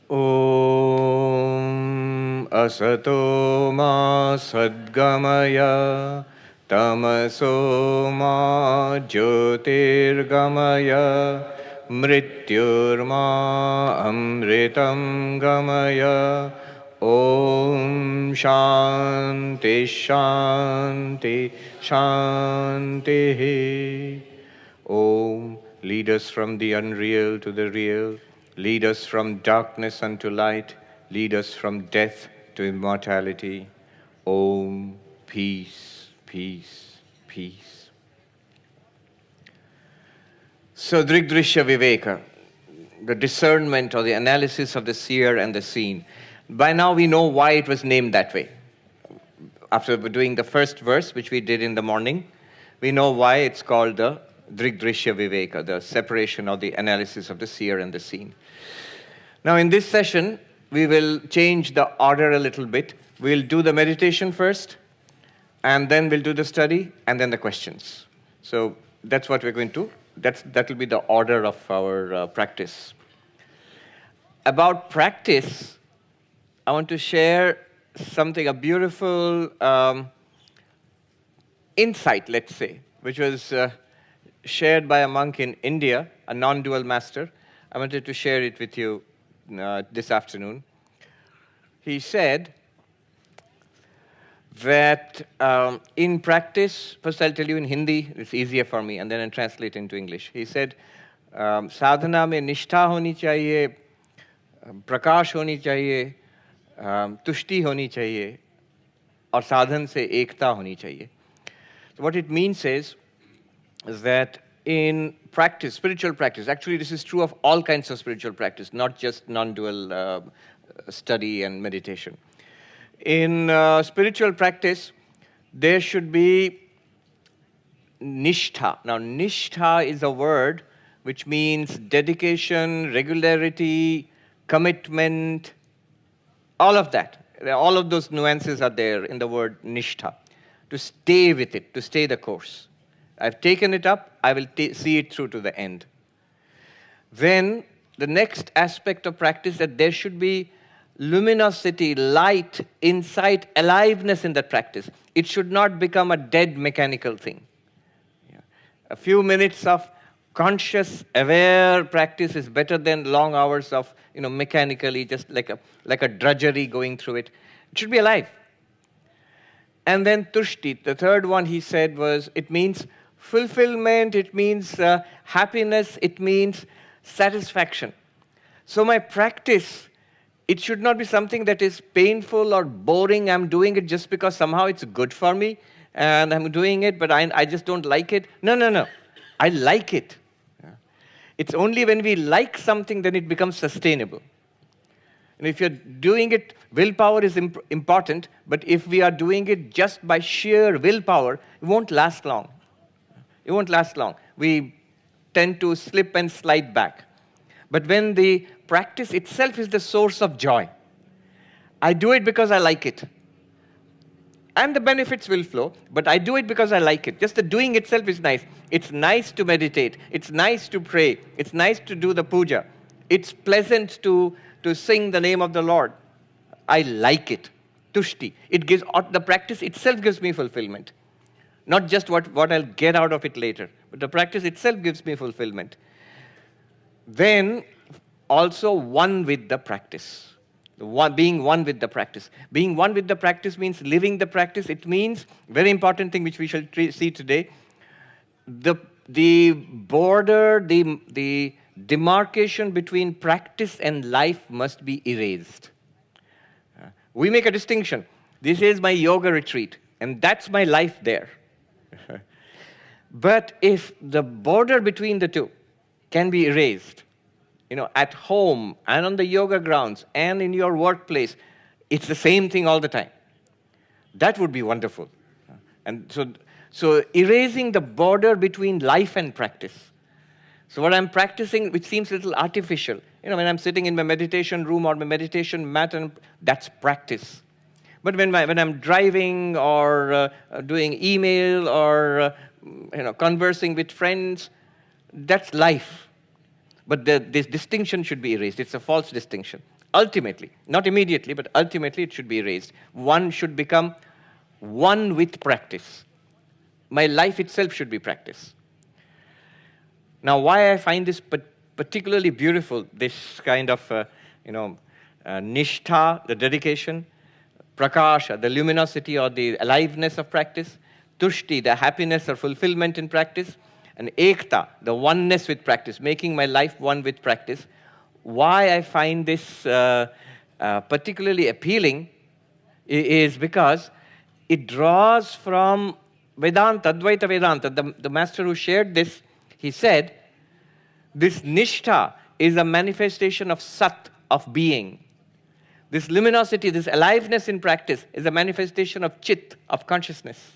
Om asato ma sadgamaya tamaso ma jyotirgamaya mrityurma amritam gamaya. Om Shanti Shanti Shanti. Om, lead us from the unreal to the real. Lead us from darkness unto light. Lead us from death to immortality. Om, peace, peace, peace. So, dředśya vivēka, the discernment or the analysis of the seer and the seen. By now we know why it was named that way. After doing the first verse, which we did in the morning, we know why it's called the dředśya vivēka, the separation or the analysis of the seer and the seen. Now in this session, we will change the order a little bit. We'll do the meditation first, and then we'll do the study, and then the questions. So that's what we're going to, that will be the order of our practice. About practice, I want to share something, a beautiful insight, let's say, which was shared by a monk in India, a non-dual master. I wanted to share it with you this afternoon. He said that in practice, first I'll tell you in Hindi, it's easier for me, and then I'll translate into English. He said, sadhana mein nishtha honi chahiye, prakash honi chahiye, तुष्टि होनी चाहिए और साधन से एकता होनी चाहिए. So what it means is that in practice, spiritual practice, actually this is true of all kinds of spiritual practice, not just non-dual study and meditation. In spiritual practice, there should be nishtha. Now, nishtha is a word which means dedication, regularity, commitment, all of that. All of those nuances are there in the word nishtha. To stay with it, to stay the course. I've taken it up, I will see it through to the end. Then, the next aspect of practice, that there should be luminosity, light, insight, aliveness in that practice. It should not become a dead mechanical thing. Yeah. A few minutes of conscious, aware practice is better than long hours of, mechanically, just like a drudgery going through it. It should be alive. And then tushti, the third one he said was, it means fulfillment, it means happiness, it means satisfaction. So my practice, it should not be something that is painful or boring. I'm doing it just because somehow it's good for me, and I'm doing it, but I just don't like it. No. I like it. It's only when we like something then it becomes sustainable. And if you're doing it, willpower is important, but if we are doing it just by sheer willpower, it won't last long. It won't last long. We tend to slip and slide back. But when the practice itself is the source of joy, I do it because I like it. And the benefits will flow, but I do it because I like it. Just the doing itself is nice. It's nice to meditate. It's nice to pray. It's nice to do the puja. It's pleasant to sing the name of the Lord. I like it. Tushti. It gives, the practice itself gives me fulfillment. Not just what I'll get out of it later, but the practice itself gives me fulfillment. Then also one with the practice. Being one with the practice. Being one with the practice means living the practice. It means, very important thing which we shall see today, the border, the demarcation between practice and life must be erased. We make a distinction. This is my yoga retreat, and that's my life there. But if the border between the two can be erased, at home and on the yoga grounds and in your workplace, it's the same thing all the time. That would be wonderful. And so erasing the border between life and practice. So what I'm practicing, which seems a little artificial, when I'm sitting in my meditation room or my meditation mat, and that's practice. But when I'm driving or doing email or conversing with friends, that's life. But this distinction should be erased. It's a false distinction. ultimately, not immediately, but ultimately it should be raised. One should become one with practice. My life itself should be practice. Now, why I find this particularly beautiful, this kind of, nishtha, the dedication, prakasha, the luminosity or the aliveness of practice, tushti, the happiness or fulfillment in practice, and ekta, the oneness with practice, making my life one with practice. Why I find this particularly appealing is because it draws from Vedanta, Advaita Vedanta. The master who shared this, he said, this nishtha is a manifestation of sat, of being. This luminosity, this aliveness in practice is a manifestation of chit, of consciousness.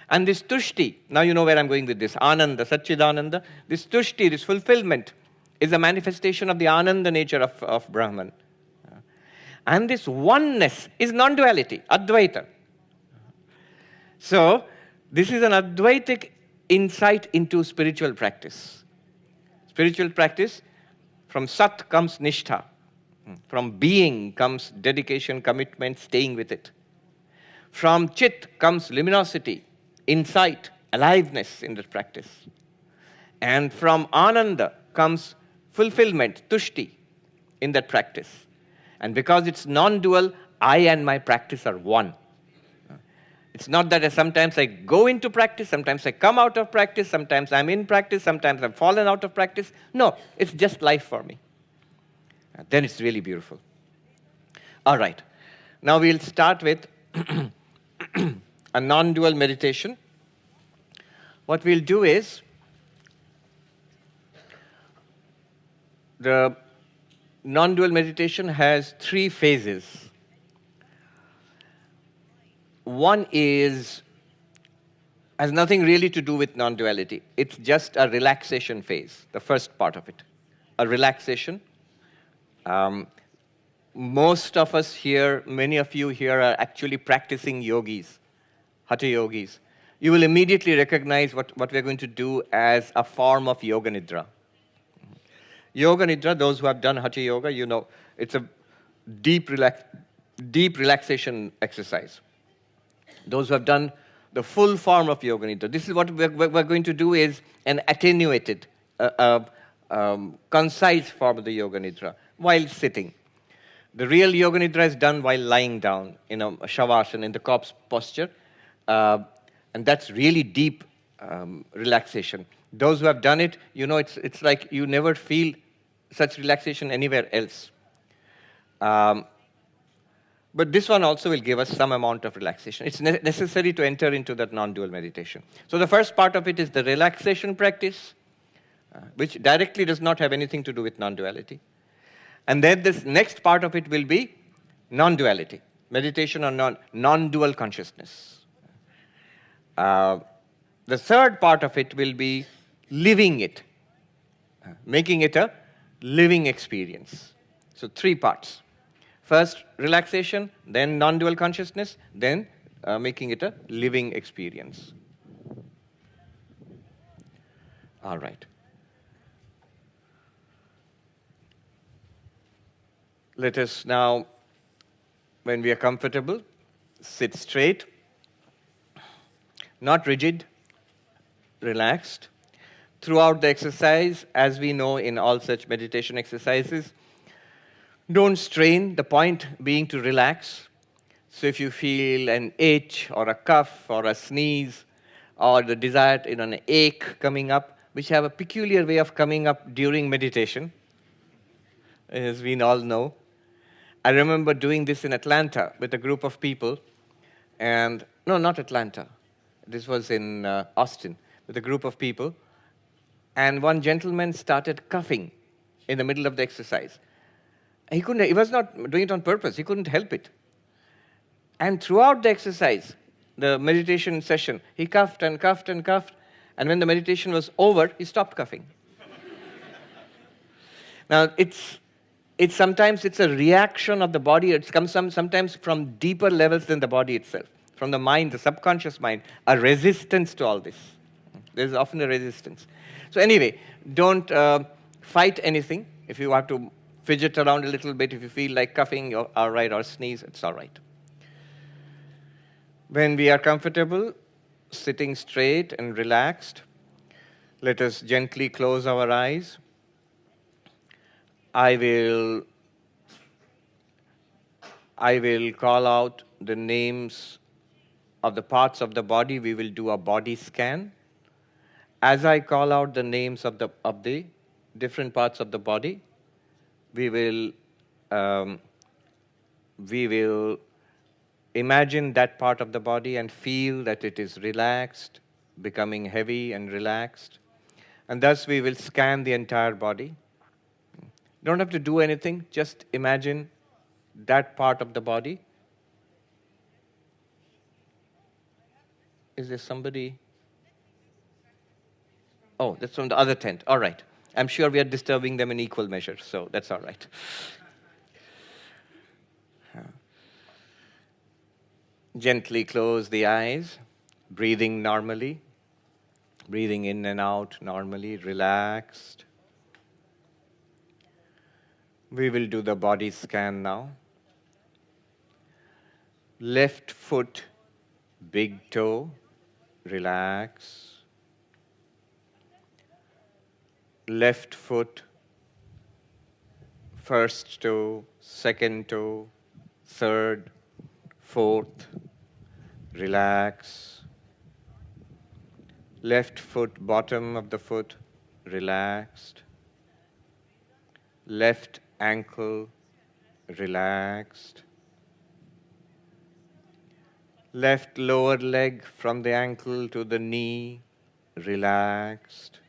And this tushti, now you know where I'm going with this, ananda, satchidananda, this tushti, this fulfillment, is a manifestation of the ananda nature of Brahman. And this oneness is non-duality, Advaita. So, this is an Advaitic insight into spiritual practice. Spiritual practice, from Sat comes Nishtha. From being comes dedication, commitment, staying with it. From Chit comes luminosity, insight, aliveness in the practice. And from Ananda comes fulfillment, Tushti, in that practice. And because it's non-dual, I and my practice are one. It's not that sometimes I go into practice, sometimes I come out of practice, sometimes I'm in practice, sometimes I've fallen out of practice. No, it's just life for me. Then it's really beautiful. All right. Now we'll start with a non-dual meditation. What we'll do is, the non-dual meditation has 3 phases. One has nothing really to do with non-duality. It's just a relaxation phase, the first part of it. A relaxation. Most of us here, many of you here are actually practicing yogis, hatha yogis. You will immediately recognize what we're going to do as a form of yoga nidra. Yoga nidra, those who have done hatha yoga, you know, it's a deep relaxation exercise. Those who have done the full form of yoga nidra, this is what we're going to do, is an attenuated, concise form of the yoga nidra while sitting. The real yoga nidra is done while lying down in a shavasana, in the corpse posture, and that's really deep relaxation. Those who have done it, you know, it's like you never feel such relaxation anywhere else. But this one also will give us some amount of relaxation. It's necessary to enter into that non-dual meditation. So the first part of it is the relaxation practice, which directly does not have anything to do with non-duality. And then this next part of it will be non-duality, meditation on non-dual consciousness. The third part of it will be living it, making it a living experience. So 3 parts. First, relaxation, then non-dual consciousness, then making it a living experience. All right. Let us now, when we are comfortable, sit straight, not rigid, relaxed. Throughout the exercise, as we know in all such meditation exercises, don't strain, the point being to relax. So if you feel an itch or a cough or a sneeze or the desire, an ache coming up, which have a peculiar way of coming up during meditation, as we all know. I remember doing this in Atlanta with a group of people, and no, not Atlanta. This was in Austin with a group of people, and one gentleman started coughing in the middle of the exercise. He was not doing it on purpose. He couldn't help it. And throughout the exercise, the meditation session, he coughed and coughed and coughed, and when the meditation was over, he stopped coughing. Now, sometimes it's a reaction of the body. It comes sometimes from deeper levels than the body itself, from the mind, the subconscious mind, a resistance to all this. There's often a resistance. So anyway, don't fight anything. If you have to Fidget around a little bit if you feel like coughing, all right, or sneeze, it's all right. When we are comfortable, sitting straight and relaxed, let us gently close our eyes. I will call out the names of the parts of the body. We will do a body scan. As I call out the names of the different parts of the body, we will imagine that part of the body and feel that it is relaxed, becoming heavy and relaxed. And thus we will scan the entire body. Don't have to do anything, just imagine that part of the body. Is there somebody? Oh, that's from the other tent. All right. I'm sure we are disturbing them in equal measure, so that's all right. Gently close the eyes, breathing normally, breathing in and out normally, relaxed. We will do the body scan now. Left foot, big toe, relax. Left foot, first toe, second toe, third, fourth, relax. Left foot, bottom of the foot, relaxed. Left ankle, relaxed. Left lower leg from the ankle to the knee, relaxed.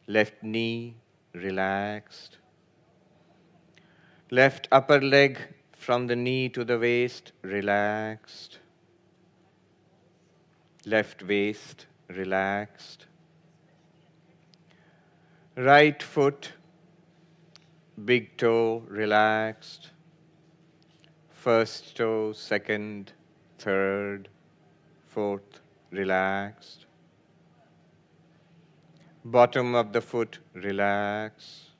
Left knee, relaxed. Left upper leg from the knee to the waist, relaxed. Left waist, relaxed. Right foot, big toe, relaxed. First toe, second, third, fourth, relaxed. Bottom of the foot, relax.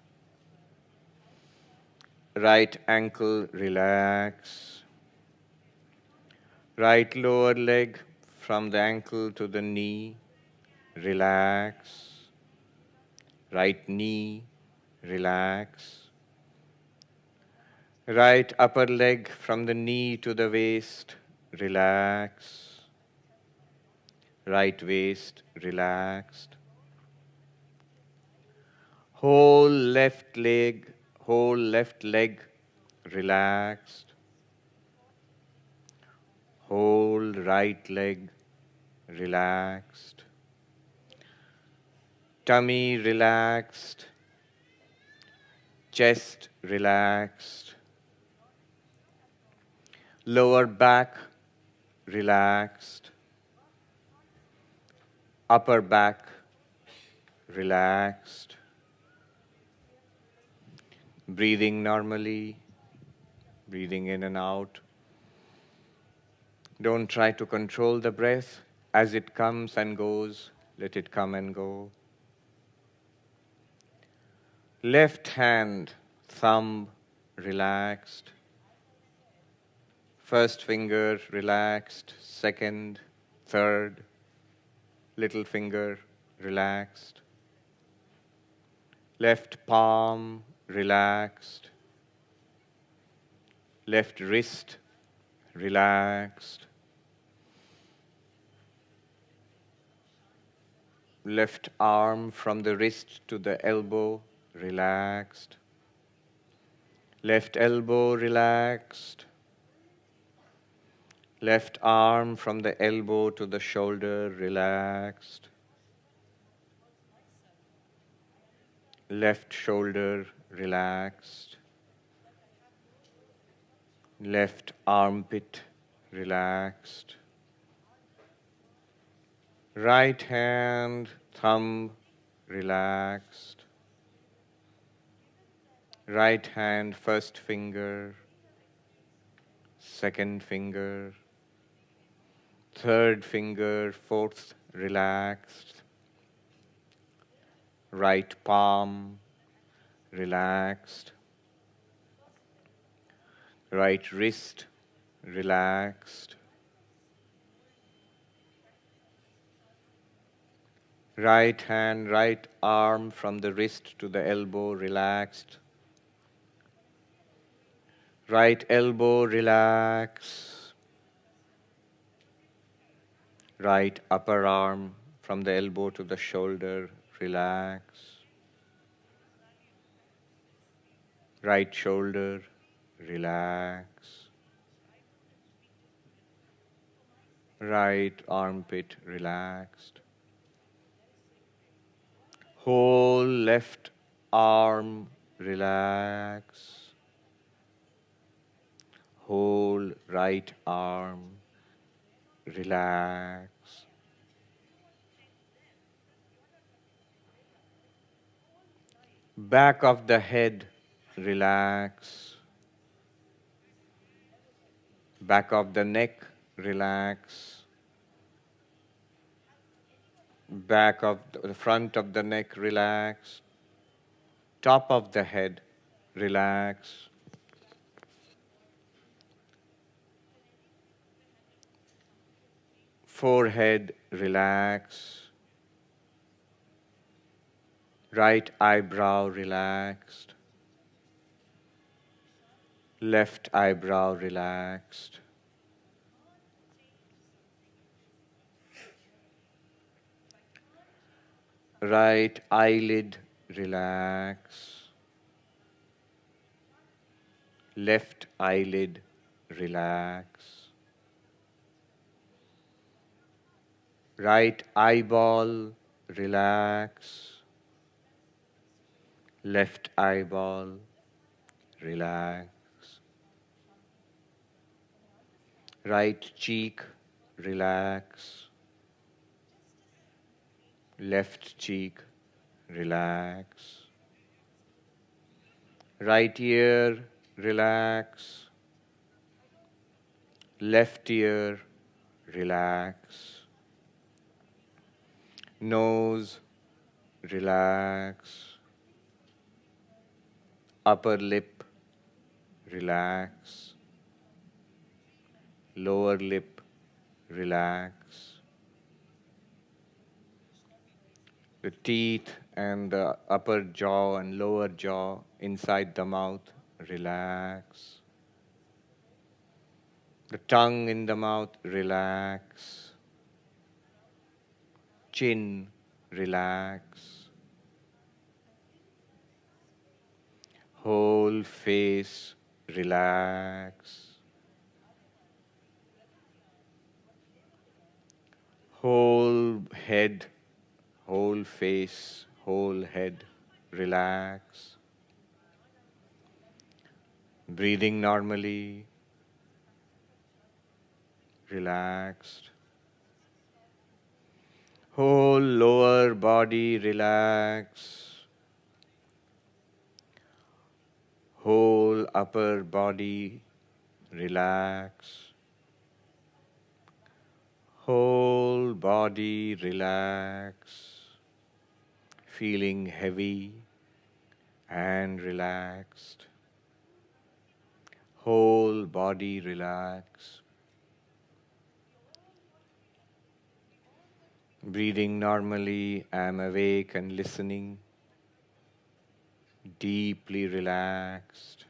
Right ankle, relax. Right lower leg from the ankle to the knee, relax. Right knee, relax. Right upper leg from the knee to the waist, relax. Right waist, relaxed. Whole left leg, relaxed. Whole right leg, relaxed. Tummy relaxed. Chest relaxed. Lower back relaxed. Upper back relaxed. Breathing normally, breathing in and out. Don't try to control the breath. As it comes and goes, let it come and go. Left hand, thumb, relaxed. First finger, relaxed. Second, third, little finger, relaxed. Left palm, relaxed. Left wrist, relaxed. Left arm from the wrist to the elbow, relaxed. Left elbow, relaxed. Left arm from the elbow to the shoulder, relaxed. Left shoulder, relaxed. Left armpit, relaxed. Right hand, thumb, relaxed. Right hand, first finger, second finger, third finger, fourth, relaxed. Right palm, relaxed. Right wrist, relaxed. Right hand, right arm from the wrist to the elbow, relaxed. Right elbow, relax. Right upper arm from the elbow to the shoulder, relax. Right shoulder, relax. Right armpit, relaxed. Whole left arm, relax. Whole right arm, relax. Back of the head, relax. Back of the neck, relax. Back of the front of the neck, relax. Top of the head, relax. Forehead, relax. Right eyebrow, relaxed. Left eyebrow, relaxed. Right eyelid, relax. Left eyelid, relax. Right eyeball, relax. Left eyeball, relax. Right cheek, relax. Left cheek, relax. Right ear, relax. Left ear, relax. Nose, relax. Upper lip, relax. Lower lip, relax. The teeth and the upper jaw and lower jaw inside the mouth, relax. The tongue in the mouth, relax. Chin, relax. Whole face, relax. Whole head, whole face, whole head, relax. Breathing normally, relaxed. Whole lower body, relax. Whole upper body, relax. Whole body, relax. Feeling heavy and relaxed. Whole body, relax. Breathing normally, I am awake and listening. Deeply relaxed.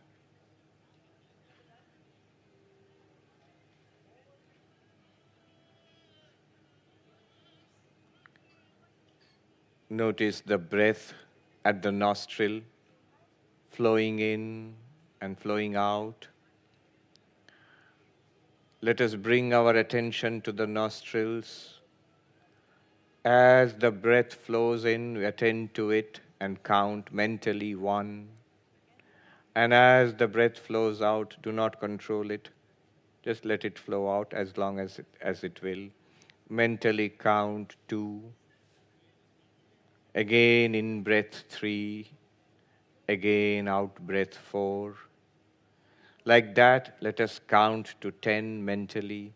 Notice the breath at the nostril, flowing in and flowing out. Let us bring our attention to the nostrils. As the breath flows in, we attend to it and count mentally 1. And as the breath flows out, do not control it. Just let it flow out as long as it will. Mentally count 2. Again in breath 3. Again out breath 4. Like that, let us count to 10 mentally.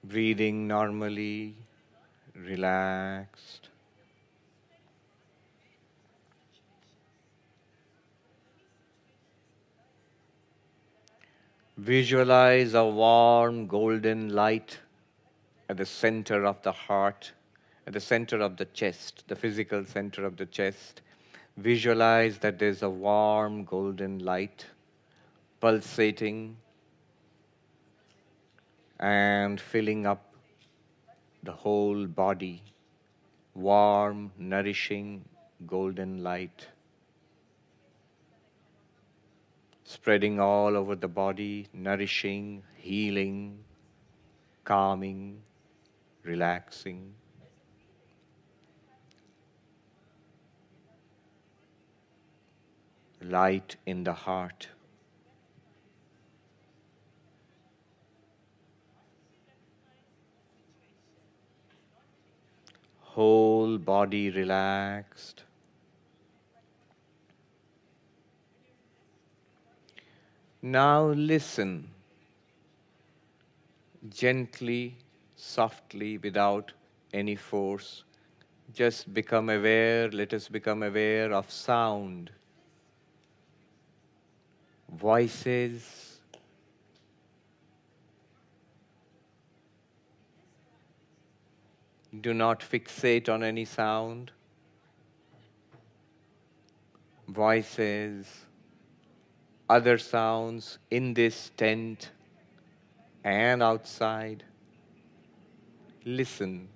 Breathing normally, relaxed. Visualize a warm golden light at the center of the heart, at the center of the chest, the physical center of the chest. Visualize that there's a warm golden light pulsating and filling up the whole body. Warm, nourishing, golden light. Spreading all over the body, nourishing, healing, calming, relaxing. Light in the heart. Whole body relaxed. Now listen gently, softly, without any force. Just become aware, let us become aware of sound, voices, do not fixate on any sound, voices, other sounds in this tent and outside. Listen.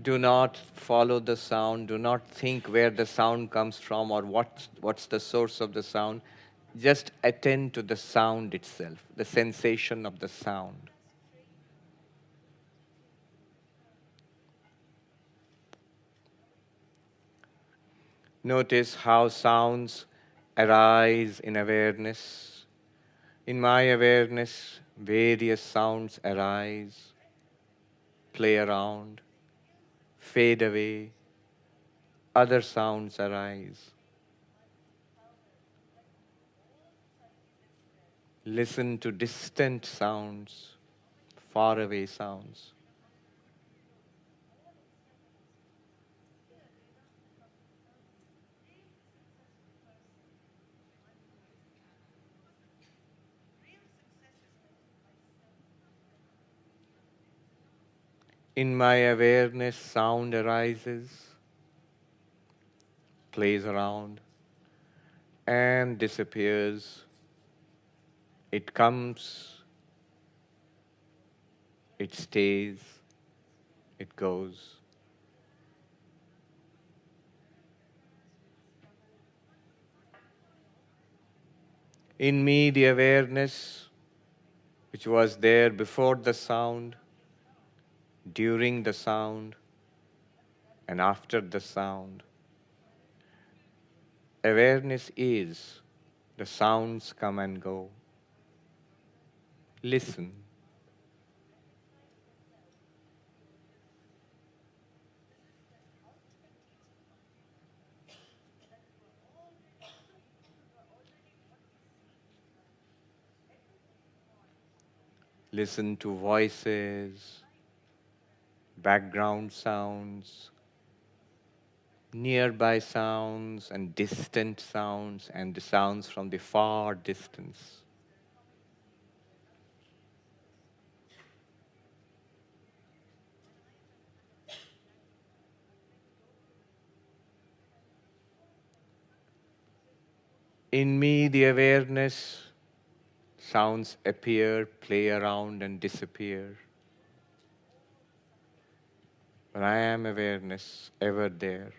Do not follow the sound. Do not think where the sound comes from or what's the source of the sound. Just attend to the sound itself, the sensation of the sound. Notice how sounds arise in awareness. In my awareness, various sounds arise, play around, fade away, other sounds arise. Listen to distant sounds, faraway sounds. In my awareness, sound arises, plays around, and disappears. It comes, it stays, it goes. In me, the awareness which was there before the sound, during the sound, and after the sound. Awareness is the sounds come and go. Listen. Listen to voices, background sounds, nearby sounds and distant sounds and the sounds from the far distance. In me, the awareness, sounds appear, play around, and disappear. But I am awareness, ever there.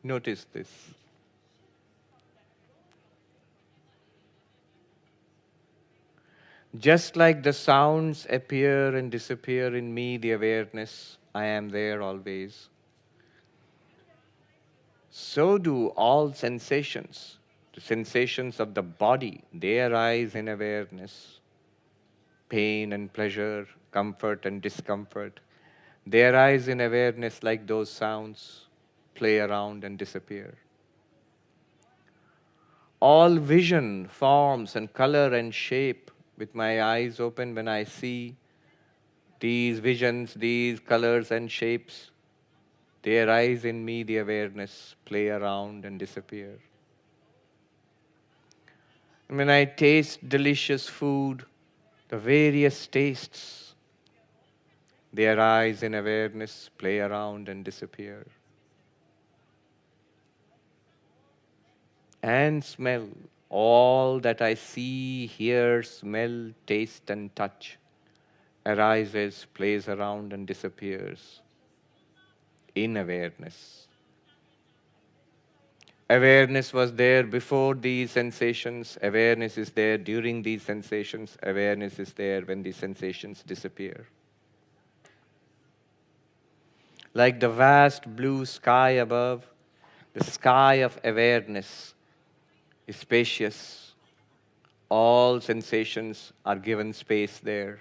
Notice this. Just like the sounds appear and disappear in me, the awareness, I am there always. So do all sensations. The sensations of the body, they arise in awareness. Pain and pleasure, comfort and discomfort, they arise in awareness like those sounds. play around and disappear. All vision, forms and color and shape with my eyes open when I see these visions, these colors and shapes, they arise in me, the awareness, play around and disappear. And when I taste delicious food, the various tastes, they arise in awareness, play around and disappear. And smell, all that I see, hear, smell, taste and touch arises, plays around and disappears in awareness. Awareness was there before these sensations, awareness is there during these sensations, awareness is there when these sensations disappear. Like the vast blue sky above, the sky of awareness is spacious. All sensations are given space there.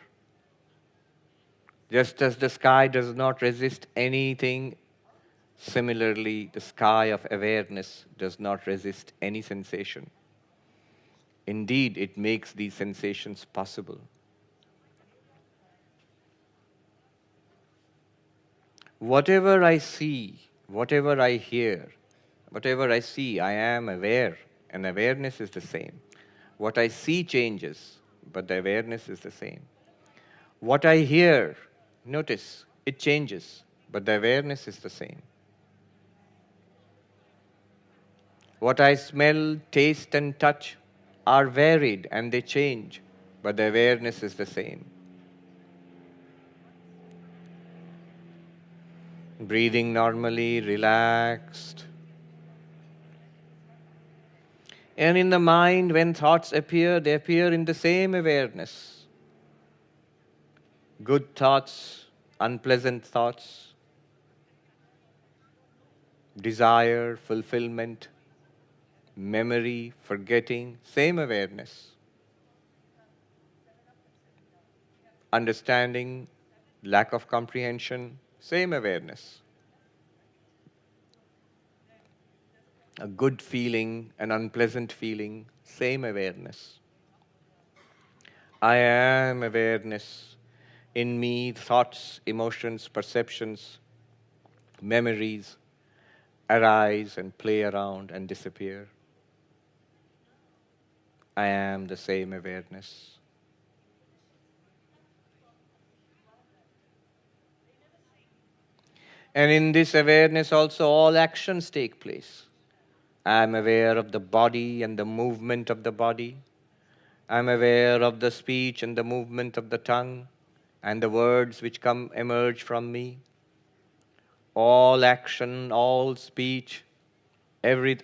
Just as the sky does not resist anything, similarly, the sky of awareness does not resist any sensation. Indeed, it makes these sensations possible. Whatever I see, whatever I hear, whatever I see, I am aware, and awareness is the same. What I see changes, but the awareness is the same. What I hear, notice, it changes, but the awareness is the same. What I smell, taste, and touch are varied and they change, but the awareness is the same. Breathing normally, relaxed. And in the mind, when thoughts appear, they appear in the same awareness. Good thoughts, unpleasant thoughts, desire, fulfillment, memory, forgetting, same awareness. Understanding, lack of comprehension, same awareness. A good feeling, an unpleasant feeling, same awareness. I am awareness. In me, thoughts, emotions, perceptions, memories arise and play around and disappear. I am the same awareness. And in this awareness also all actions take place. I am aware of the body and the movement of the body. I am aware of the speech and the movement of the tongue and the words which emerge from me. All action, all speech,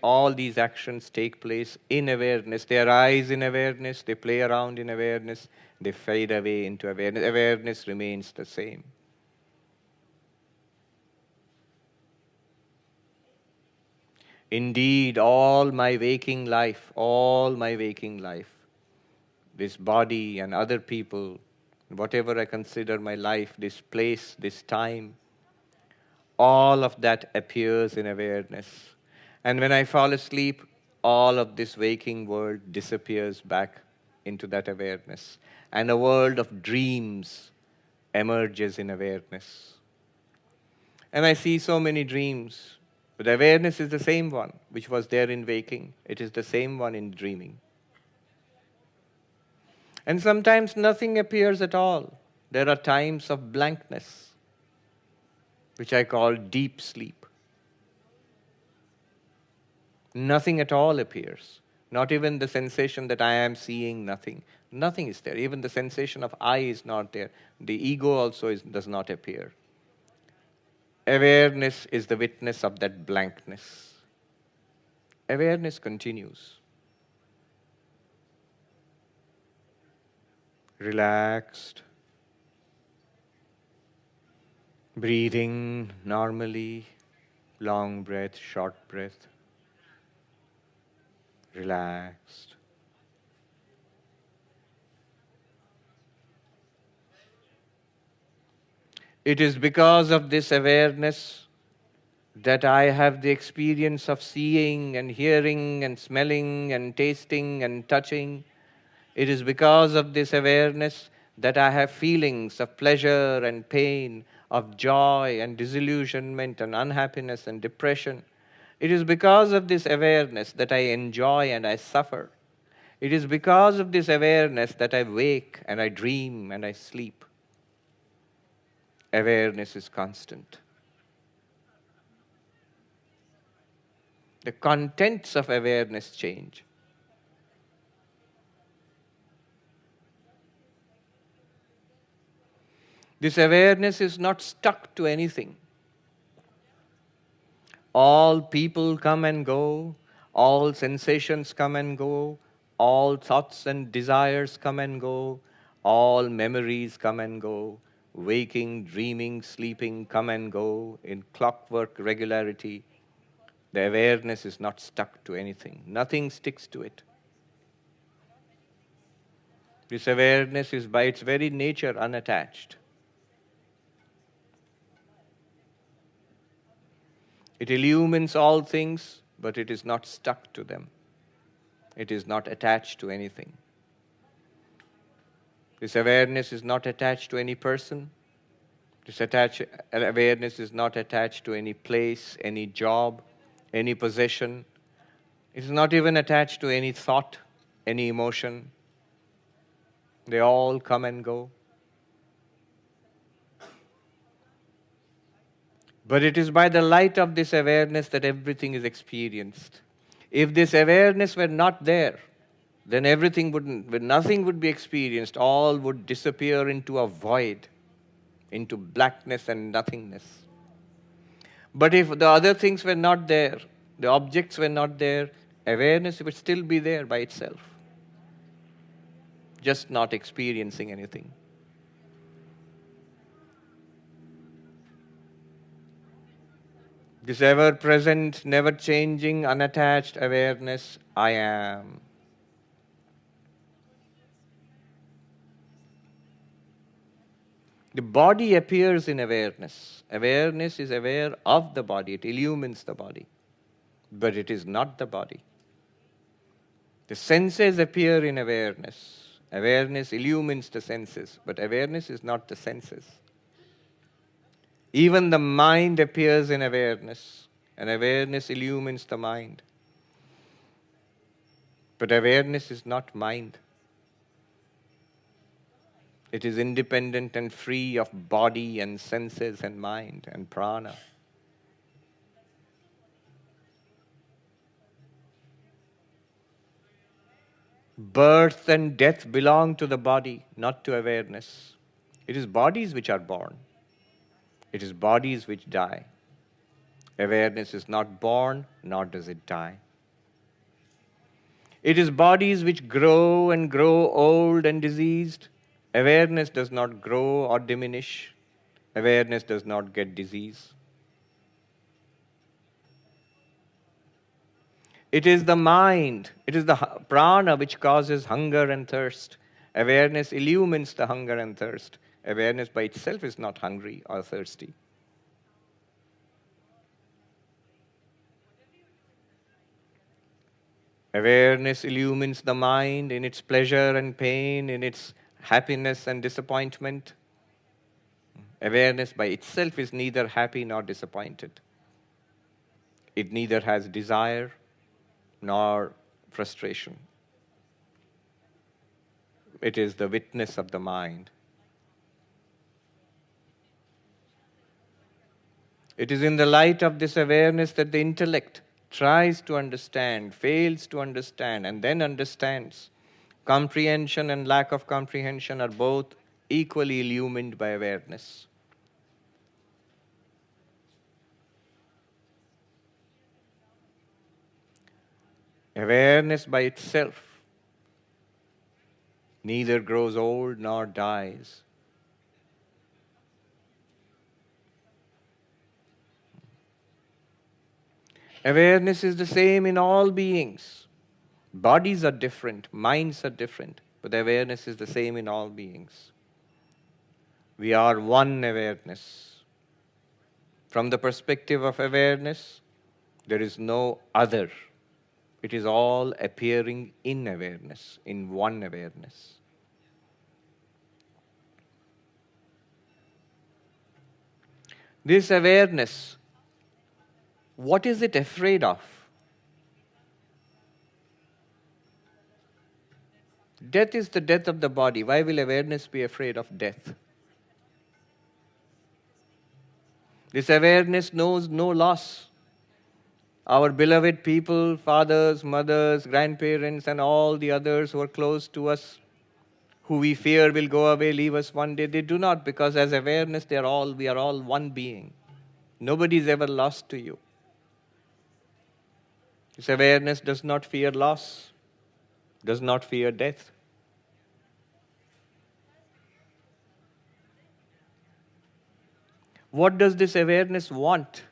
all these actions take place in awareness. They arise in awareness, they play around in awareness, they fade away into awareness. Awareness remains the same. Indeed, all my waking life, this body and other people, whatever I consider my life, this place, this time, all of that appears in awareness. And when I fall asleep, all of this waking world disappears back into that awareness. And a world of dreams emerges in awareness. And I see so many dreams. But awareness is the same one which was there in waking. It is the same one in dreaming. And sometimes nothing appears at all. There are times of blankness, which I call deep sleep. Nothing at all appears. Not even the sensation that I am seeing nothing. Nothing is there. Even the sensation of I is not there. The ego also does not appear. Awareness is the witness of that blankness. Awareness continues. Relaxed. Breathing normally. Long breath, short breath. Relaxed. It is because of this awareness that I have the experience of seeing and hearing and smelling and tasting and touching. It is because of this awareness that I have feelings of pleasure and pain, of joy and disillusionment and unhappiness and depression. It is because of this awareness that I enjoy and I suffer. It is because of this awareness that I wake and I dream and I sleep. Awareness is constant. The contents of awareness change. This awareness is not stuck to anything. All people come and go, all sensations come and go, all thoughts and desires come and go, all memories come and go, waking, dreaming, sleeping come and go in clockwork regularity. The awareness is not stuck to anything. Nothing sticks to it. This awareness is by its very nature unattached. It illumines all things, but it is not stuck to them. It is not attached to anything. This awareness is not attached to any person. This awareness is not attached to any place, any job, any possession. It is not even attached to any thought, any emotion. They all come and go. But it is by the light of this awareness that everything is experienced. If this awareness were not there, then nothing would be experienced. All would disappear into a void, into blackness and nothingness. But if the other things were not there, the objects were not there, awareness would still be there by itself, just not experiencing anything. This ever-present, never-changing, unattached awareness, I am. The body appears in awareness. Awareness is aware of the body. It illumines the body. But it is not the body. The senses appear in awareness. Awareness illumines the senses, but awareness is not the senses. Even the mind appears in awareness, and awareness illumines the mind. But awareness is not mind. It is independent and free of body and senses and mind and prana. Birth and death belong to the body, not to awareness. It is bodies which are born. It is bodies which die. Awareness is not born, nor does it die. It is bodies which grow and grow old and diseased. Awareness does not grow or diminish. Awareness does not get disease. It is the mind, it is the prana which causes hunger and thirst. Awareness illumines the hunger and thirst. Awareness by itself is not hungry or thirsty. Awareness illumines the mind in its pleasure and pain, in its happiness and disappointment. Awareness by itself is neither happy nor disappointed. It neither has desire nor frustration. It is the witness of the mind. It is in the light of this awareness that the intellect tries to understand, fails to understand, and then understands. Comprehension and lack of comprehension are both equally illumined by awareness. Awareness by itself neither grows old nor dies. Awareness is the same in all beings. Bodies are different, minds are different, but awareness is the same in all beings. We are one awareness. From the perspective of awareness, there is no other. It is all appearing in awareness, in one awareness. This awareness, what is it afraid of? Death is the death of the body. Why will awareness be afraid of death? This awareness knows no loss. Our beloved people, fathers, mothers, grandparents, and all the others who are close to us, who we fear will go away, leave us one day, they do not, because as awareness, we are all one being. Nobody is ever lost to you. This awareness does not fear loss, does not fear death. What does this awareness want?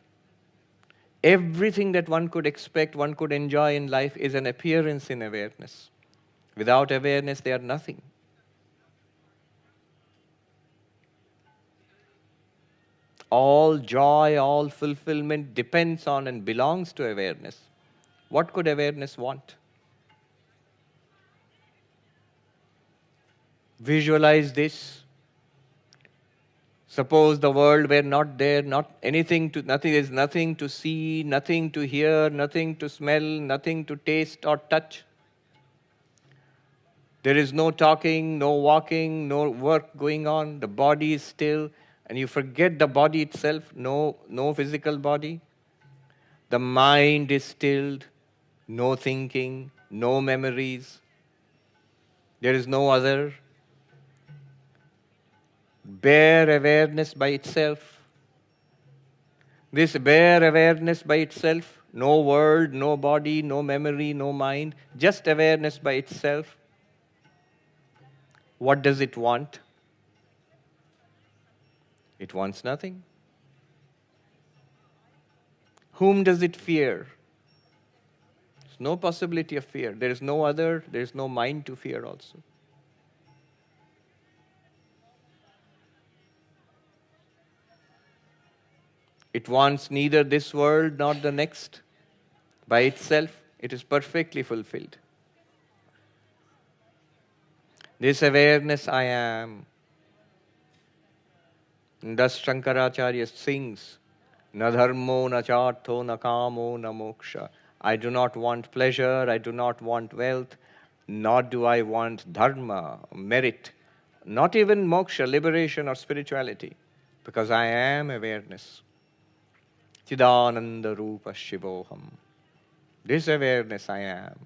Everything that one could expect, one could enjoy in life is an appearance in awareness. Without awareness, they are nothing. All joy, all fulfillment depends on and belongs to awareness. What could awareness want? Visualize this. Suppose the world were not there, nothing is nothing to see, nothing to hear, nothing to smell, nothing to taste or touch. There is no talking, no walking, no work going on. The body is still, and you forget the body itself, no physical body. The mind is stilled, no thinking, no memories. There is no other. Bare awareness by itself. This bare awareness by itself, no world, no body, no memory, no mind, just awareness by itself. What does it want? It wants nothing. Whom does it fear? There's no possibility of fear. There is no other, there is no mind to fear also. It wants neither this world nor the next. By itself, it is perfectly fulfilled. This awareness I am. And thus Shankaracharya sings, Na dharmo, na chartho, na kamo, na moksha. I do not want pleasure, I do not want wealth, nor do I want dharma, merit, not even moksha, liberation or spirituality, because I am awareness. Chidananda Rupa Shivoham. This awareness I am.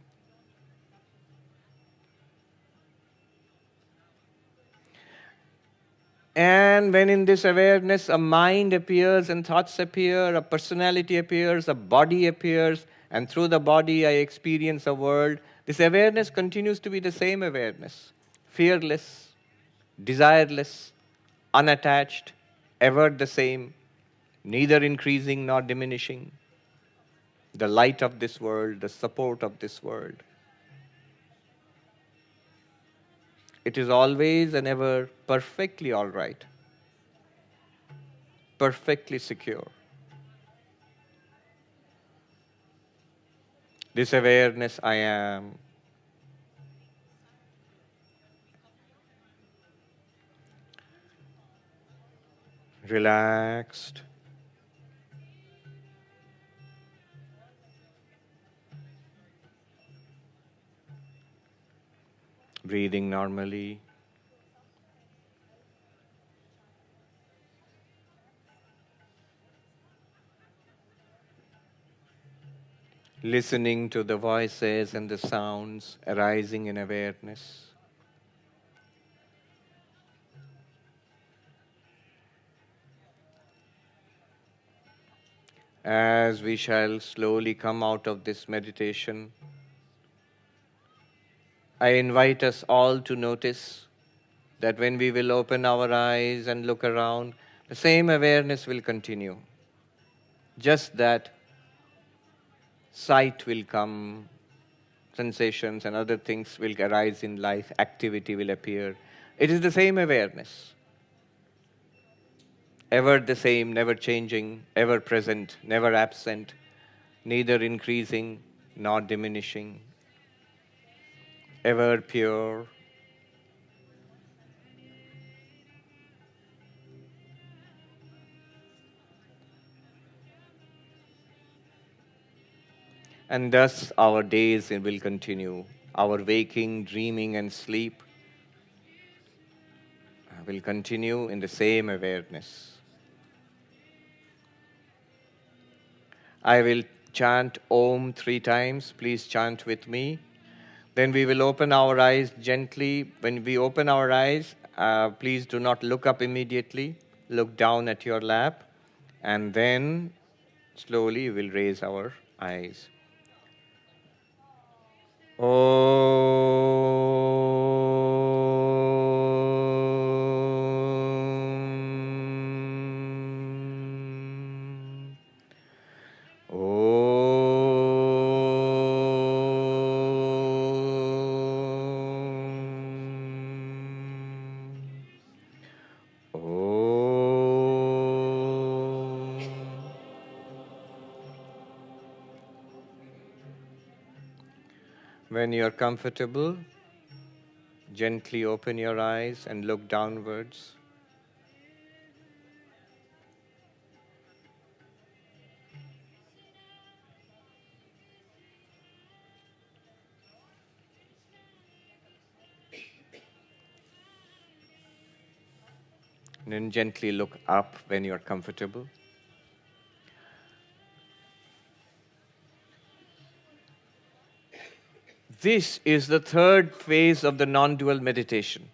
And when in this awareness a mind appears and thoughts appear, a personality appears, a body appears, and through the body I experience a world, this awareness continues to be the same awareness. Fearless, desireless, unattached, ever the same. Neither increasing nor diminishing. The light of this world, the support of this world. It is always and ever perfectly all right. Perfectly secure. This awareness I am. Relaxed. Breathing normally. Listening to the voices and the sounds arising in awareness. As we shall slowly come out of this meditation, I invite us all to notice that when we will open our eyes and look around, the same awareness will continue. Just that sight will come, sensations and other things will arise in life, activity will appear. It is the same awareness. ever the same, never changing, ever present, never absent, neither increasing nor diminishing, ever pure. And thus our days will continue. Our waking, dreaming, and sleep will continue in the same awareness. I will chant Om 3 times. Please chant with me. Then we will open our eyes gently. When we open our eyes, please do not look up immediately. Look down at your lap. And then slowly we will raise our eyes. When you are comfortable, gently open your eyes and look downwards. And then gently look up when you are comfortable. This is the third phase of the non-dual meditation.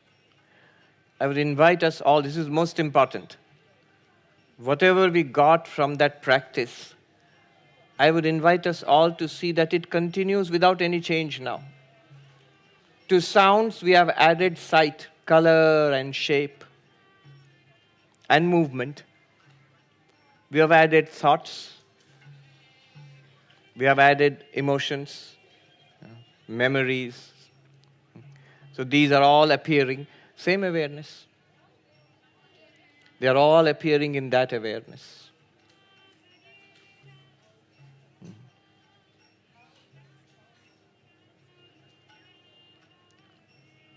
I would invite us all, this is most important. Whatever we got from that practice, I would invite us all to see that it continues without any change now. To sounds, we have added sight, color, and shape, and movement. We have added thoughts. We have added emotions, memories. So these are all appearing, same awareness. They are all appearing in that awareness.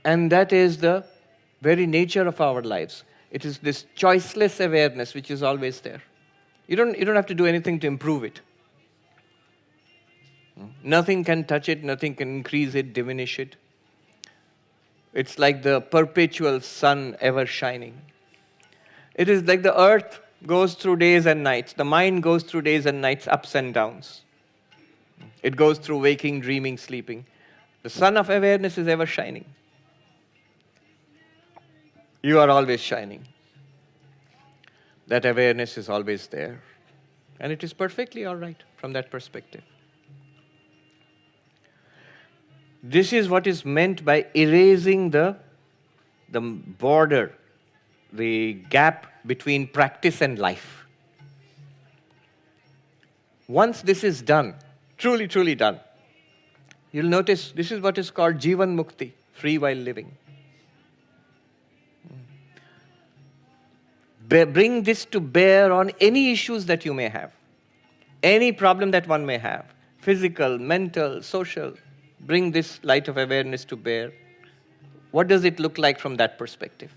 And that is the very nature of our lives. It is this choiceless awareness which is always there. You don't have to do anything to improve it. Nothing can touch it, nothing can increase it, diminish it. It's like the perpetual sun ever shining. It is like the earth goes through days and nights. The mind goes through days and nights, ups and downs. It goes through waking, dreaming, sleeping. The sun of awareness is ever shining. You are always shining. That awareness is always there. And it is perfectly all right from that perspective. This is what is meant by erasing the border, the gap between practice and life. Once this is done, truly, truly done, you'll notice this is what is called Jivan Mukti, free while living. Bring this to bear on any issues that you may have, any problem that one may have, physical, mental, social. Bring this light of awareness to bear. What does it look like from that perspective?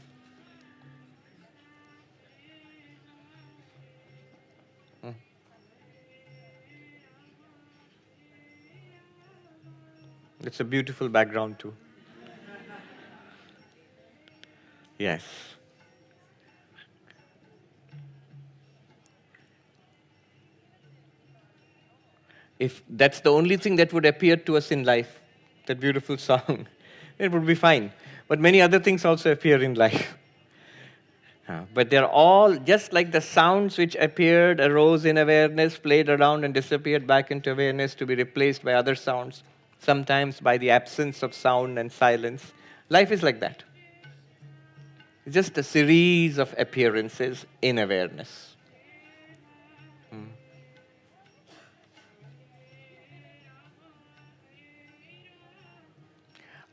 It's a beautiful background too. Yes. If that's the only thing that would appear to us in life, that beautiful song, it would be fine. But many other things also appear in life. But they're all just like the sounds which appeared, arose in awareness, played around and disappeared back into awareness to be replaced by other sounds, sometimes by the absence of sound and silence. Life is like that. It's just a series of appearances in awareness.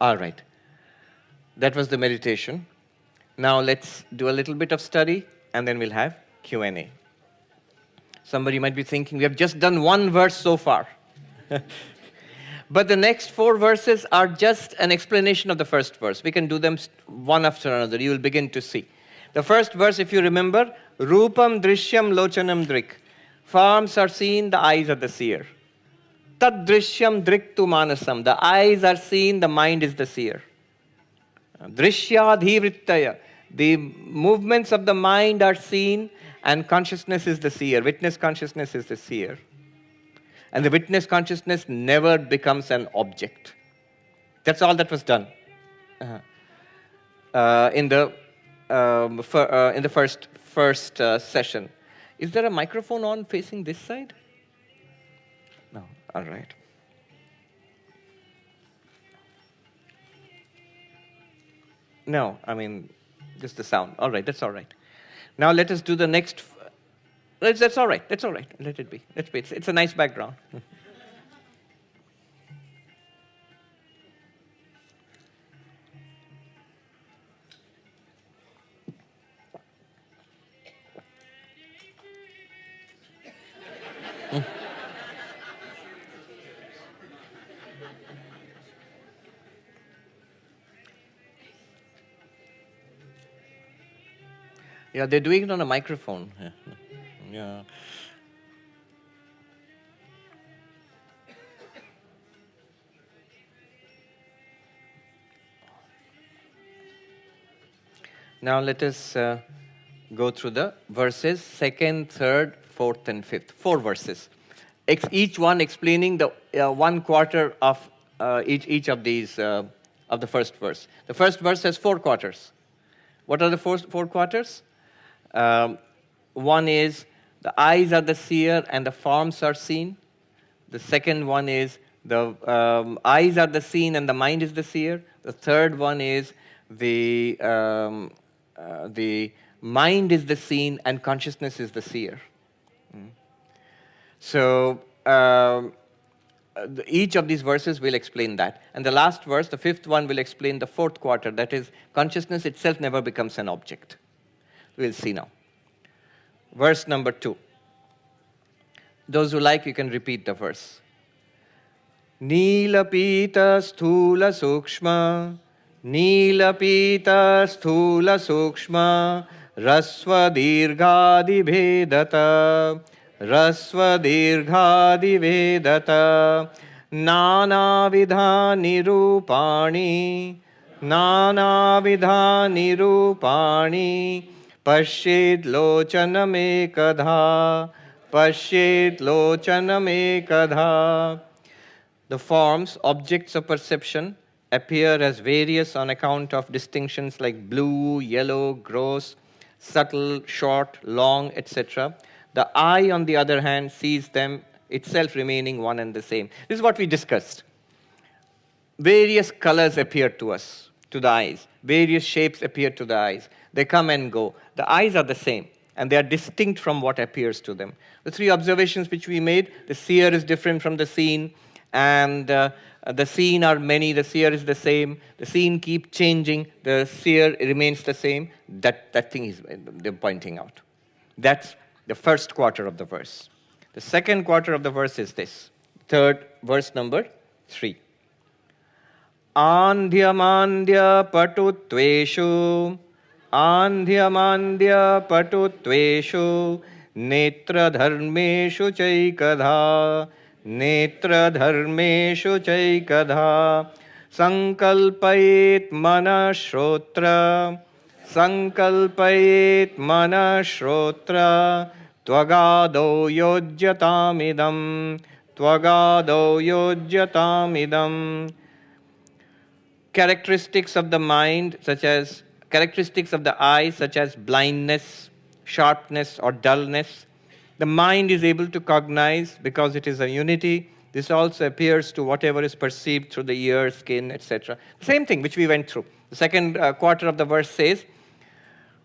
All right. That was the meditation. Now let's do a little bit of study, and then we'll have Q&A. Somebody might be thinking, we have just done one verse so far. But the next 4 verses are just an explanation of the first verse. We can do them one after another. You will begin to see. The first verse, if you remember, Rupam drishyam lochanam drik. Forms are seen, the eyes are the seer. Tad drishyam driktu manasam. The eyes are seen, the mind is the seer. Drisya dhivrittaya. The movements of the mind are seen, and consciousness is the seer. Witness consciousness is the seer. And the witness consciousness never becomes an object. That's all that was done in the first session. Is there a microphone on facing this side? No. All right. No, I mean, just the sound. All right, that's all right. Now let us do the next. That's all right. That's all right. Let it be. It's a nice background. Yeah, they're doing it on a microphone. Yeah. Now let us go through the verses, 2nd, 3rd, 4th, and 5th. 4 verses. Each one explaining the 1/4 of each of these, of the first verse. The first verse has 4 quarters. What are the 4 quarters? One is the eyes are the seer and the forms are seen. The second one is the eyes are the seen and the mind is the seer. The third one is the mind is the seen and consciousness is the seer. So each of these verses will explain that. And the last verse, the 5th one, will explain the 4th quarter. That is, consciousness itself never becomes an object. We'll see now. Verse number 2. Those who like, you can repeat the verse. Nīlapīta sthūla sukshma, Nīlapīta sthūla sukshma, Rasva dirghādi bhedata, Rasva dirghādi vedata, Nānā vidhāni rūpāni, Nānā vidhāni rūpāni, Pashyed lochanam ekadha, Pashyed lochanam ekadha. The forms, objects of perception, appear as various on account of distinctions like blue, yellow, gross, subtle, short, long, etc. The eye, on the other hand, sees them itself remaining one and the same. This is what we discussed. Various colors appear to us, to the eyes. Various shapes appear to the eyes. They come and go. The eyes are the same, and they are distinct from what appears to them. The 3 observations which we made, the seer is different from the seen, and the seen are many, the seer is the same. The seen keep changing, the seer remains the same. That thing is they're pointing out. That's the 1st quarter of the verse. The 2nd quarter of the verse is this. Verse number 3. Andhyamandya patutveshu, Andhyamandya patuttveshu, Netra dharmeshu chaikadha, Netra dharmeshu chaikadha, Sankalpayet mana shrotra, Sankalpayet mana shrotra, Tvagado yojyatamidam, Tvagado yojyatamidam. Characteristics of the mind, characteristics of the eye, such as blindness, sharpness, or dullness. The mind is able to cognize because it is a unity. This also appears to whatever is perceived through the ear, skin, etc. Same thing which we went through. The 2nd quarter of the verse says,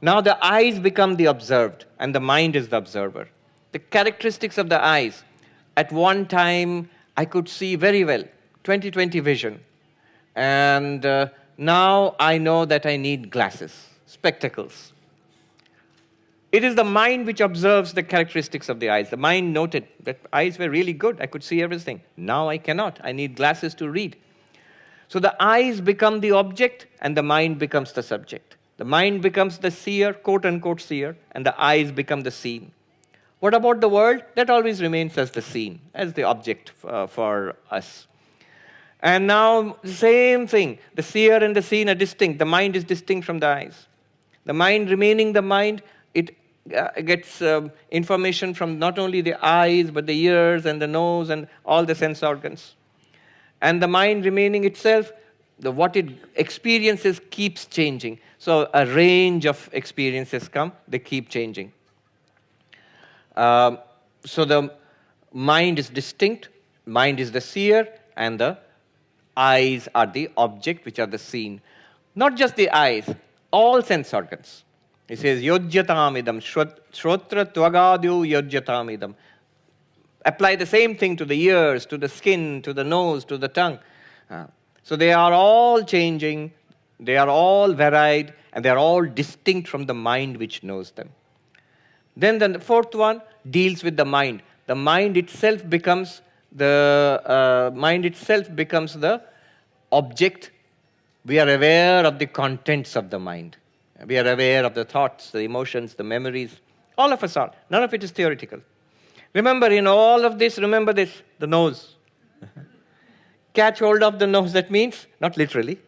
now the eyes become the observed, and the mind is the observer. The characteristics of the eyes. At one time, I could see very well, 20/20 vision. And now I know that I need glasses, spectacles. It is the mind which observes the characteristics of the eyes. The mind noted that eyes were really good. I could see everything. Now I cannot. I need glasses to read. So the eyes become the object and the mind becomes the subject. The mind becomes the seer, quote-unquote seer, and the eyes become the seen. What about the world? That always remains as the seen, as the object for us. And now, the same thing. The seer and the seen are distinct. The mind is distinct from the eyes. The mind remaining the mind, it gets information from not only the eyes, but the ears and the nose and all the sense organs. And the mind remaining itself, what it experiences keeps changing. So a range of experiences come, they keep changing. So the mind is distinct, mind is the seer, and the eyes are the object, which are the seen. Not just the eyes, all sense organs. He says, yojyatam idam, shrotra tvagadu yojyatam idam. Apply the same thing to the ears, to the skin, to the nose, to the tongue. So they are all changing, they are all varied, and they are all distinct from the mind which knows them. Then the fourth one deals with the mind. The mind itself becomes the object. We are aware of the contents of the mind. We are aware of the thoughts, the emotions, the memories. All of us are. None of it is theoretical. Remember, in all of this, remember this, the nose. Catch hold of the nose, that means, not literally.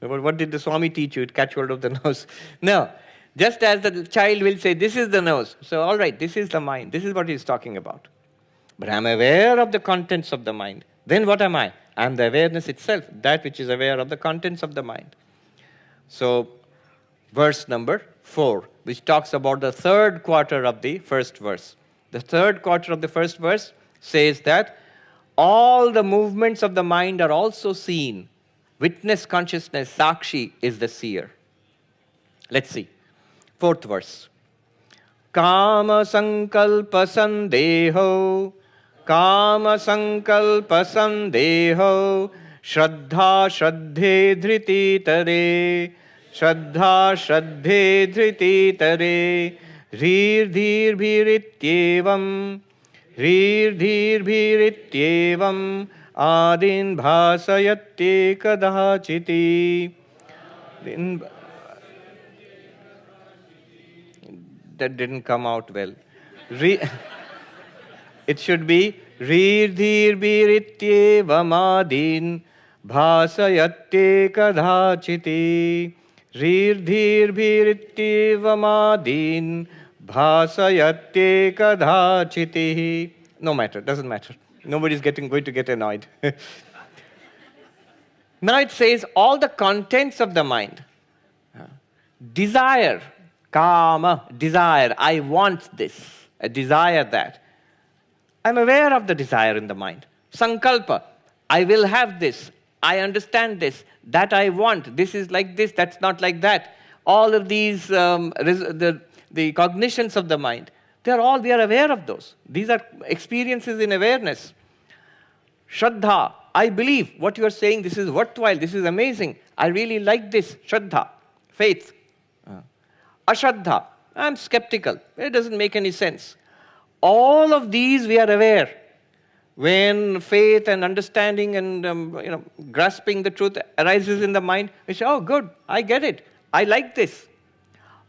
What did the Swami teach you? Catch hold of the nose. No. Just as the child will say, this is the nose. So, all right, this is the mind. This is what he's talking about. But I'm aware of the contents of the mind. Then what am I? I'm the awareness itself, that which is aware of the contents of the mind. So, verse number 4, which talks about the third quarter of the first verse. The third quarter of the first verse says that all the movements of the mind are also seen. Witness consciousness, Sakshi, is the seer. Let's see. Fourth verse. Kama sankalpa sandeho, kama sankalpa sandeho, shraddha shraddhe dhriti tare, shraddha shraddhe dhriti tare, rir dhir bhirityevam, rir dhir bhirityevam, adin bhasayatte kadachiti. That didn't come out well. It should be rir dhir bhirityevam adin bhasayatte kadachiti. Rir dhir bhirityevam adin bhasayatte kadachiti. No matter, doesn't matter. Nobody's going to get annoyed. Now it says all the contents of the mind. Desire, kama, desire, I want this, I desire that. I'm aware of the desire in the mind. Sankalpa, I will have this, I understand this, that I want, this is like this, that's not like that. All of these, the cognitions of the mind, we are aware of those. These are experiences in awareness. Shraddha, I believe what you are saying, this is worthwhile, this is amazing. I really like this. Shraddha, faith. Ashraddha, I'm skeptical. It doesn't make any sense. All of these we are aware. When faith and understanding and grasping the truth arises in the mind, we say, oh, good, I get it. I like this.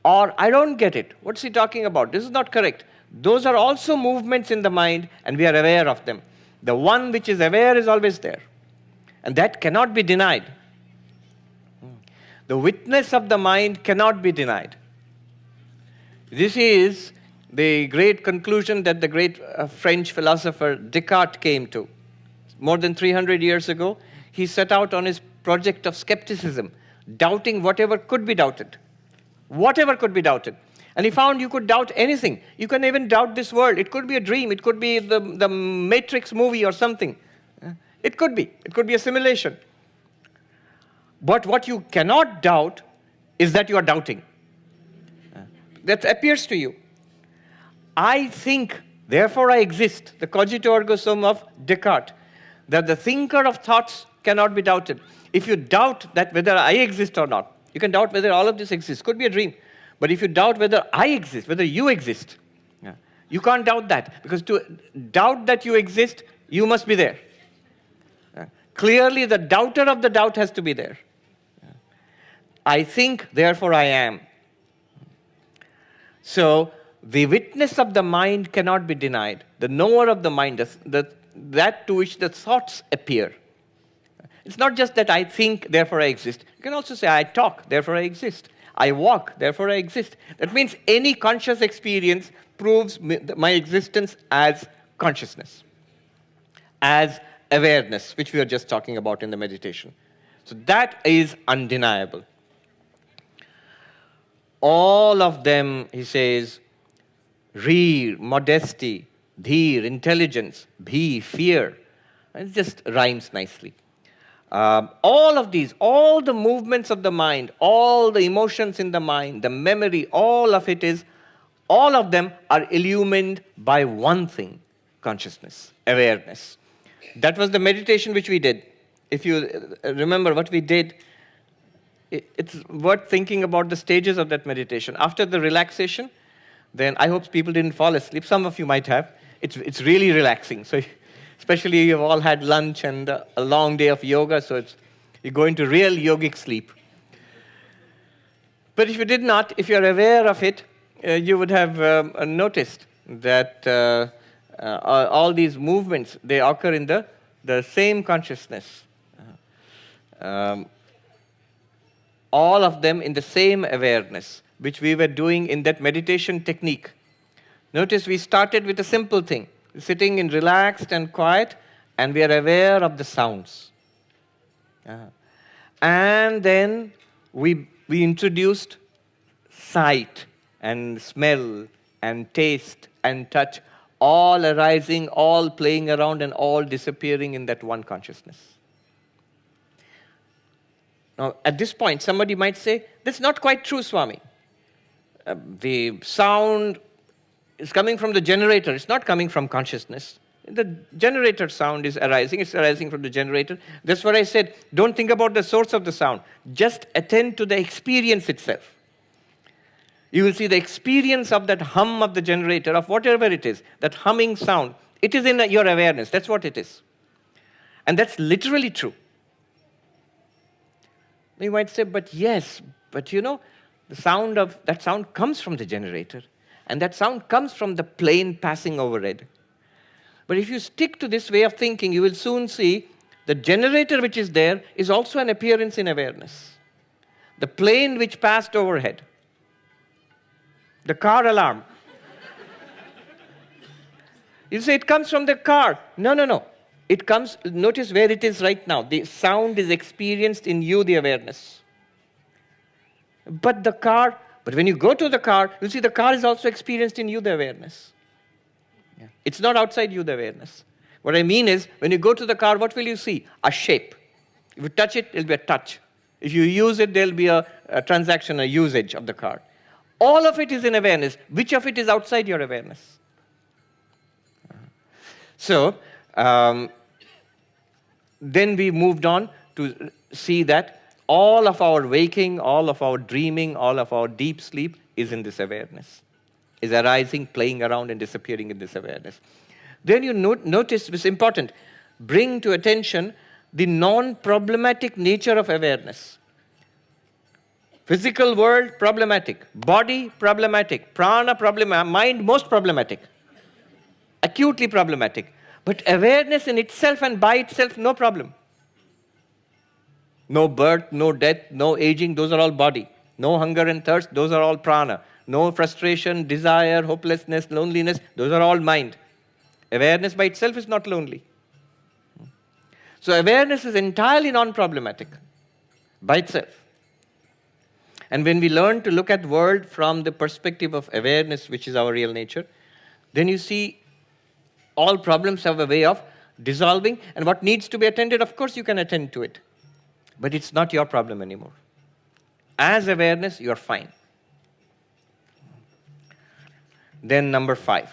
Or I don't get it. What's he talking about? This is not correct. Those are also movements in the mind, and we are aware of them. The one which is aware is always there. And that cannot be denied. The witness of the mind cannot be denied. This is the great conclusion that the great French philosopher Descartes came to. More than 300 years ago, he set out on his project of skepticism, doubting whatever could be doubted. Whatever could be doubted. And he found you could doubt anything. You can even doubt this world. It could be a dream. It could be the Matrix movie or something. It could be. It could be a simulation. But what you cannot doubt is that you are doubting. That appears to you. I think, therefore I exist. The cogito ergo sum of Descartes. That the thinker of thoughts cannot be doubted. If you doubt that whether I exist or not, you can doubt whether all of this exists. Could be a dream. But if you doubt whether I exist, whether you exist, you can't doubt that. Because to doubt that you exist, you must be there. Clearly, the doubter of the doubt has to be there. I think, therefore I am. So, the witness of the mind cannot be denied. The knower of the mind, that to which the thoughts appear. It's not just that I think, therefore I exist. You can also say, I talk, therefore I exist. I walk, therefore I exist. That means any conscious experience proves my existence as consciousness, as awareness, which we are just talking about in the meditation. So that is undeniable. All of them, he says, Reer, modesty, Dheer, intelligence, Bhi, fear. It just rhymes nicely. All of these, all the movements of the mind, all the emotions in the mind, the memory, all of them are illumined by one thing, consciousness, awareness. That was the meditation which we did. If you remember what we did, it's worth thinking about the stages of that meditation. After the relaxation, then I hope people didn't fall asleep. Some of you might have. It's really relaxing. So, especially you've all had lunch and a long day of yoga, so you go into real yogic sleep. But if you did not, if you're aware of it, you would have noticed that all these movements, they occur in the same consciousness. All of them in the same awareness, which we were doing in that meditation technique. Notice we started with a simple thing, sitting in relaxed and quiet, and we are aware of the sounds. And then we introduced sight and smell and taste and touch, all arising, all playing around, and all disappearing in that one consciousness. Now, at this point, somebody might say, that's not quite true, Swami. The sound is coming from the generator. It's not coming from consciousness. The generator sound is arising. It's arising from the generator. That's what I said. Don't think about the source of the sound. Just attend to the experience itself. You will see the experience of that hum of the generator, of whatever it is, that humming sound. It is in your awareness. That's what it is. And that's literally true. You might say, but yes, but you know, that sound comes from the generator. And that sound comes from the plane passing overhead. But if you stick to this way of thinking, you will soon see the generator which is there is also an appearance in awareness. The plane which passed overhead. The car alarm. You say it comes from the car. No. It comes, notice where it is right now. The sound is experienced in you, the awareness. But when you go to the car, you see the car is also experienced in you, the awareness. Yeah. It's not outside you, the awareness. What I mean is, when you go to the car, what will you see? A shape. If you touch it, it'll be a touch. If you use it, there'll be a transaction, a usage of the car. All of it is in awareness. Which of it is outside your awareness? So, then we moved on to see that all of our waking, all of our dreaming, all of our deep sleep is in this awareness, is arising, playing around, and disappearing in this awareness. Then you notice, it's important, bring to attention the non-problematic nature of awareness. Physical world, problematic. Body, problematic. Prana, problematic. Mind, most problematic. Acutely problematic. But awareness in itself and by itself, no problem. No birth, no death, no aging, those are all body. No hunger and thirst, those are all prana. No frustration, desire, hopelessness, loneliness, those are all mind. Awareness by itself is not lonely. So awareness is entirely non-problematic by itself. And when we learn to look at the world from the perspective of awareness, which is our real nature, then you see all problems have a way of dissolving, and what needs to be attended, of course you can attend to it. But it's not your problem anymore. As awareness, you're fine. Then number 5.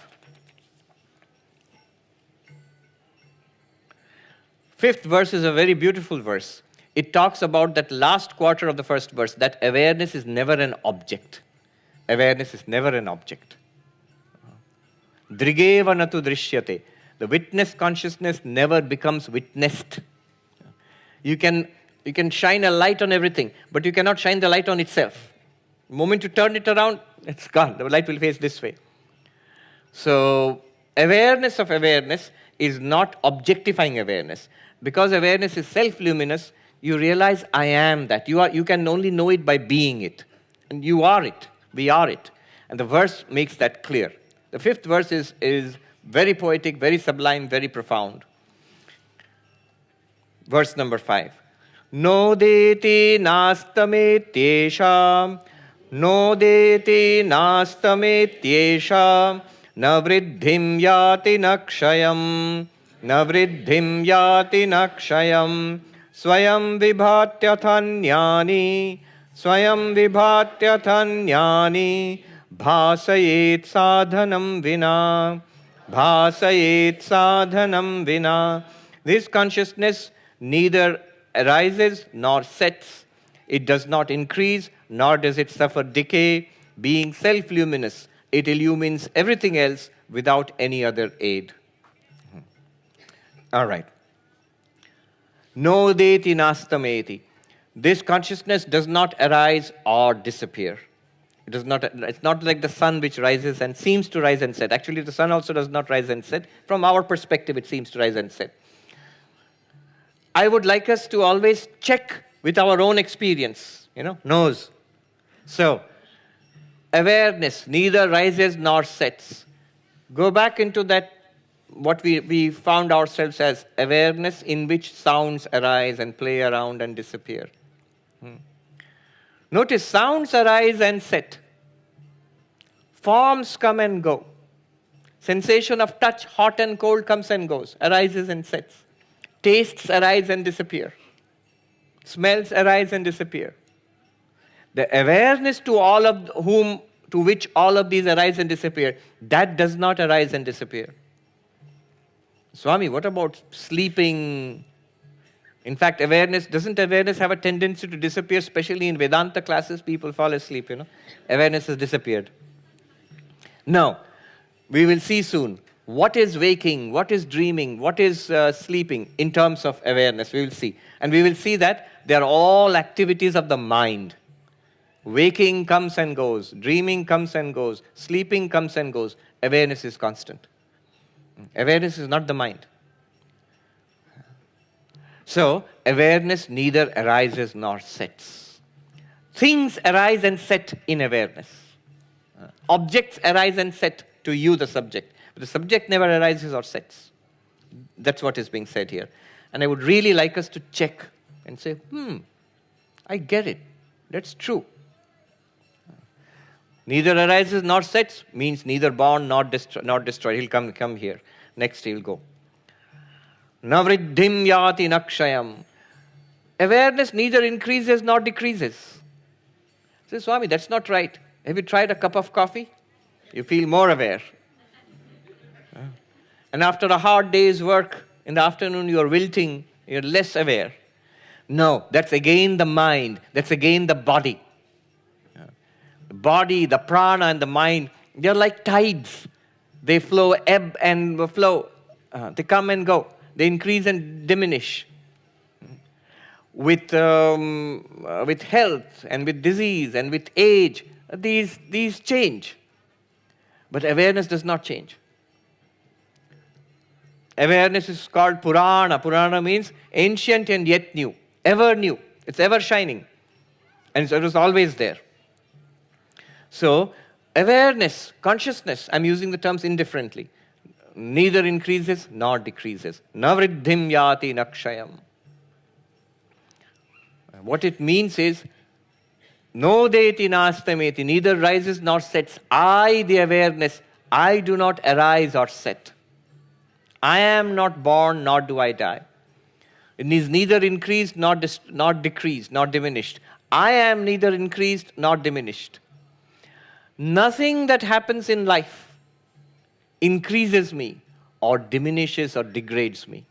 Fifth verse is a very beautiful verse. It talks about that last quarter of the first verse, that awareness is never an object. Awareness is never an object. Drigeva natu drishyate. The witness consciousness never becomes witnessed. You can shine a light on everything, but you cannot shine the light on itself. The moment you turn it around, it's gone. The light will face this way. So awareness of awareness is not objectifying awareness. Because awareness is self-luminous, you realize I am that. You can only know it by being it. And you are it. We are it. And the verse makes that clear. The fifth verse is very poetic, very sublime, very profound. Verse number 5. Nodeti nastametyesha, nodeti nastametyesha, na vriddhim yati nakshayam, na vriddhim yati nakshayam, swayam vibhatyatanyani, swayam vibhatyatanyani, bhasayet sadhanam vina, bhasayet sadhanam vina. This consciousness neither arises nor sets. It does not increase, nor does it suffer decay. Being self-luminous, it illumines everything else without any other aid. All right. Nodeti nastameti. This consciousness does not arise or disappear. It's not like the sun which rises and seems to rise and set. Actually, the sun also does not rise and set. From our perspective, it seems to rise and set. I would like us to always check with our own experience, knows. So, awareness neither rises nor sets. Go back into that, what we found ourselves as awareness in which sounds arise and play around and disappear. Notice sounds arise and set. Forms come and go. Sensation of touch, hot and cold, comes and goes, arises and sets. Tastes arise and disappear. Smells arise and disappear. The awareness to which all of these arise and disappear, that does not arise and disappear. Swami, what about sleeping? In fact, doesn't awareness have a tendency to disappear? Especially in Vedanta classes, people fall asleep, Awareness has disappeared. No, we will see soon. What is waking? What is dreaming? What is sleeping in terms of awareness? We will see. And we will see that they are all activities of the mind. Waking comes and goes. Dreaming comes and goes. Sleeping comes and goes. Awareness is constant. Awareness is not the mind. So, awareness neither arises nor sets. Things arise and set in awareness. Objects arise and set to you, the subject. But the subject never arises or sets. That's what is being said here. And I would really like us to check and say, I get it. That's true. Neither arises nor sets means neither born nor destroyed. He'll come here. Next he'll go. Na vriddhim yati nakshayam. Awareness neither increases nor decreases. Say, Swami, that's not right. Have you tried a cup of coffee? You feel more aware. And after a hard day's work, in the afternoon you're wilting, you're less aware. No, that's again the mind. That's again the body. The body, the prana, and the mind, they're like tides. They flow, ebb and flow. They come and go. They increase and diminish. With health and with disease and with age, these change. But awareness does not change. Awareness is called Purana. Purana means ancient and yet new. Ever new. It's ever shining. And so it was always there. So, awareness, consciousness, I'm using the terms indifferently, neither increases nor decreases. Na vriddhim yati nakshayam. What it means is, nodeti nastameti, neither rises nor sets. I, the awareness, I do not arise or set. I am not born, nor do I die. It is neither increased nor decreased, nor diminished. I am neither increased nor diminished. Nothing that happens in life increases me or diminishes or degrades me.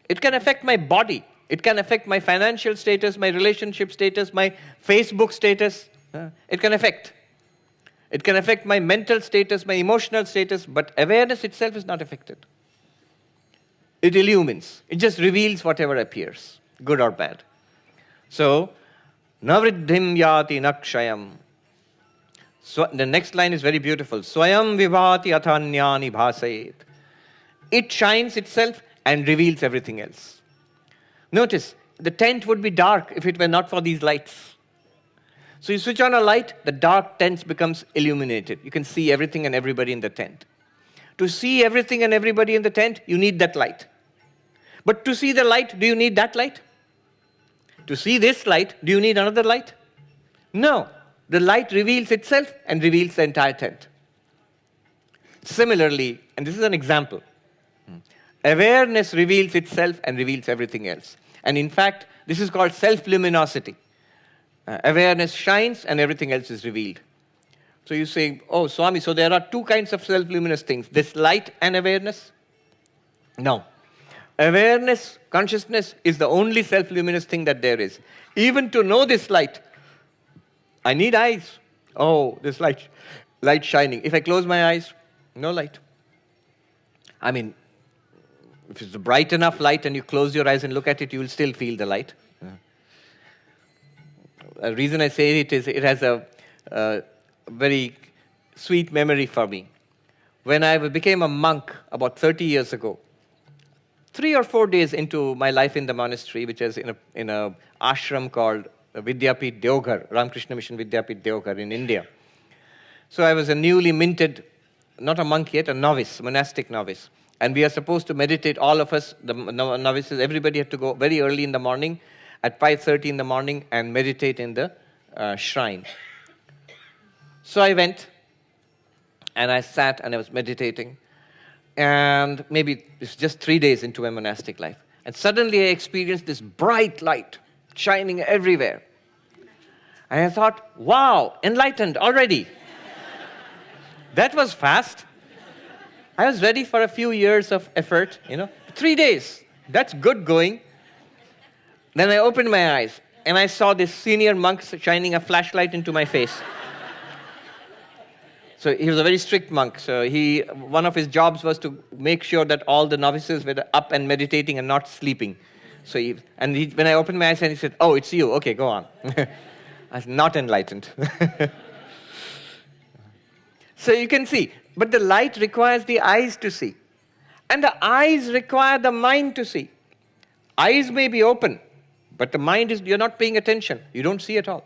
It can affect my body. It can affect my financial status, my relationship status, my Facebook status. It can affect. It can affect my mental status, my emotional status, but awareness itself is not affected. It illumines. It just reveals whatever appears, good or bad. So, navriddhim yati nakshayam. So the next line is very beautiful. Swayam vivati athanyani bhasayet. It shines itself and reveals everything else. Notice, the tent would be dark if it were not for these lights. So you switch on a light, the dark tent becomes illuminated. You can see everything and everybody in the tent. To see everything and everybody in the tent, you need that light. But to see the light, do you need that light? To see this light, do you need another light? No. The light reveals itself and reveals the entire tent. Similarly, and this is an example, awareness reveals itself and reveals everything else. And in fact, this is called self-luminosity. Awareness shines and everything else is revealed. So you say, oh, Swami, so there are two kinds of self-luminous things, this light and awareness? No. Awareness, consciousness is the only self-luminous thing that there is. Even to know this light, I need eyes. Oh, this light shining. If I close my eyes, no light. I mean, if it's a bright enough light and you close your eyes and look at it, you will still feel the light. The reason I say it is it has a very sweet memory for me. When I became a monk about 30 years ago, 3 or 4 days into my life in the monastery, which is in a ashram called Vidyapit Deoghar, Ramakrishna Mission Vidyapit Deoghar in India. So I was a newly minted, not a monk yet, a novice, monastic novice. And we are supposed to meditate, all of us, the novices, everybody had to go very early in the morning, at 5:30 in the morning, and meditate in the shrine. So I went, and I sat, and I was meditating. And maybe it's just 3 days into my monastic life. And suddenly I experienced this bright light shining everywhere. And I thought, wow, enlightened already. That was fast. I was ready for a few years of effort, 3 days. That's good going. Then I opened my eyes, and I saw this senior monk shining a flashlight into my face. So he was a very strict monk. So one of his jobs was to make sure that all the novices were up and meditating and not sleeping. So when I opened my eyes, and he said, "Oh, it's you. Okay, go on." I was not enlightened. So you can see, but the light requires the eyes to see, and the eyes require the mind to see. Eyes may be open, but the mind you're not paying attention. You don't see at all.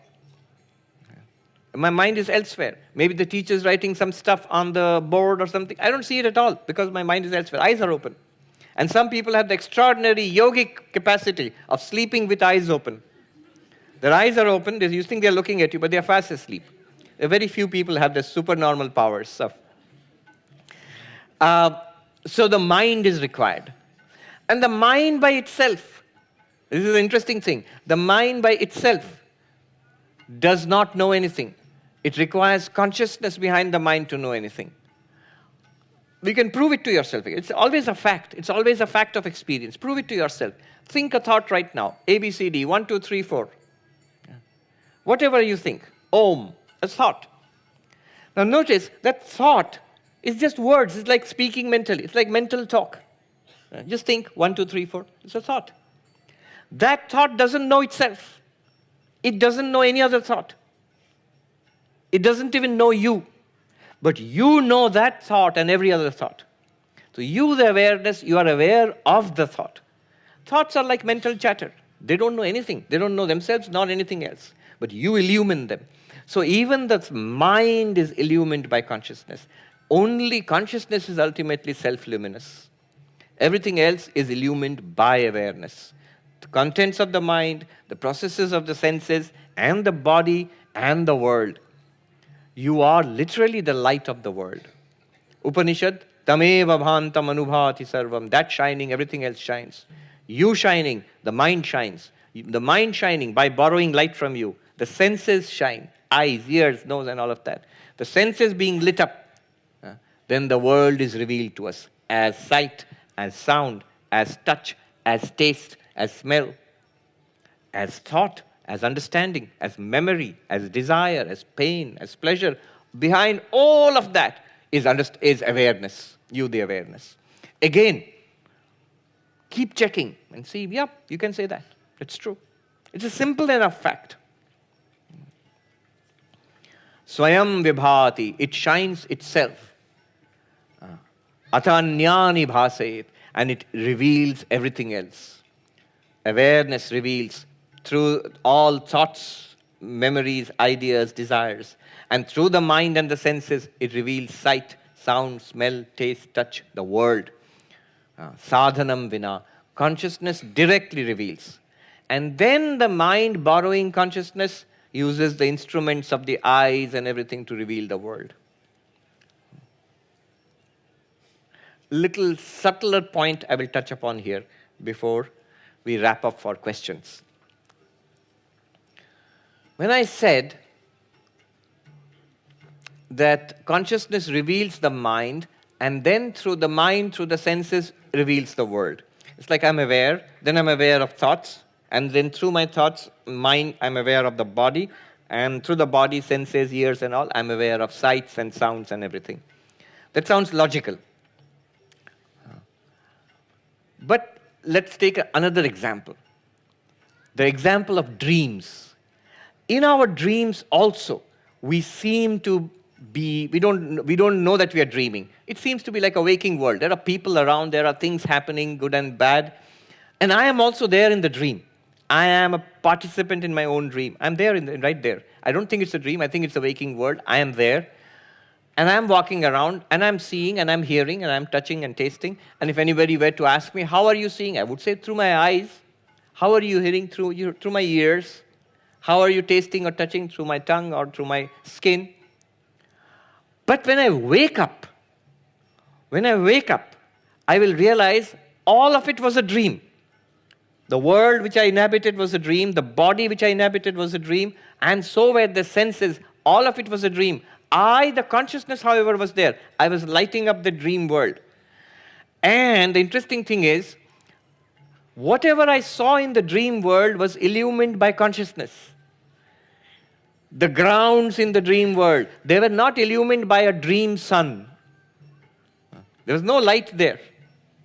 My mind is elsewhere. Maybe the teacher's writing some stuff on the board or something. I don't see it at all because my mind is elsewhere. Eyes are open. And some people have the extraordinary yogic capacity of sleeping with eyes open. Their eyes are open. You think they're looking at you, but they're fast asleep. Very few people have the supernormal powers. So the mind is required. And the mind by itself, this is an interesting thing, the mind by itself does not know anything. It requires consciousness behind the mind to know anything. You can prove it to yourself. It's always a fact. It's always a fact of experience. Prove it to yourself. Think a thought right now. A, B, C, D, 1, 2, 3, 4. Whatever you think. Om, a thought. Now notice that thought is just words. It's like speaking mentally. It's like mental talk. Just think 1, 2, 3, 4. It's a thought. That thought doesn't know itself. It doesn't know any other thought. It doesn't even know you. But you know that thought and every other thought. So you, the awareness, you are aware of the thought. Thoughts are like mental chatter. They don't know anything. They don't know themselves, not anything else. But you illumine them. So even the mind is illumined by consciousness. Only consciousness is ultimately self-luminous. Everything else is illumined by awareness. The contents of the mind, the processes of the senses, and the body, and the world. You are literally the light of the world. Upanishad, tameva bhantam anubhati sarvam. That shining, everything else shines. You shining, the mind shines. The mind shining by borrowing light from you. The senses shine. Eyes, ears, nose, and all of that. The senses being lit up. Then the world is revealed to us as sight, as sound, as touch, as taste, as smell, as thought, as understanding, as memory, as desire, as pain, as pleasure. Behind all of that is awareness, you the awareness. Again, keep checking and see, yeah, you can say that. It's true. It's a simple enough fact. Swayam vibhati, it shines itself. Atanyani bhasayet, and it reveals everything else. Awareness reveals through all thoughts, memories, ideas, desires. And through the mind and the senses, it reveals sight, sound, smell, taste, touch, the world. Sadhanam vina, consciousness directly reveals. And then the mind, borrowing consciousness, uses the instruments of the eyes and everything to reveal the world. Little subtler point I will touch upon here before we wrap up for questions. When I said that consciousness reveals the mind, and then through the mind, through the senses, reveals the world. It's like I'm aware, then I'm aware of thoughts, and then through my thoughts, mind, I'm aware of the body, and through the body, senses, ears and all, I'm aware of sights and sounds and everything. That sounds logical. But let's take another example. The example of dreams. In our dreams also, we seem to be, we don't know that we are dreaming. It seems to be like a waking world. There are people around, there are things happening, good and bad. And I am also there in the dream. I am a participant in my own dream. I'm there, right there. I don't think it's a dream. I think it's a waking world. I am there. And I'm walking around, and I'm seeing, and I'm hearing, and I'm touching and tasting. And if anybody were to ask me, how are you seeing? I would say, through my eyes. How are you hearing? Through my ears. How are you tasting or touching? Through my tongue or through my skin. But when I wake up, I will realize all of it was a dream. The world which I inhabited was a dream. The body which I inhabited was a dream. And so were the senses. All of it was a dream. The consciousness, however, was there. I was lighting up the dream world. And the interesting thing is, whatever I saw in the dream world was illumined by consciousness. The grounds in the dream world, they were not illumined by a dream sun. There was no light there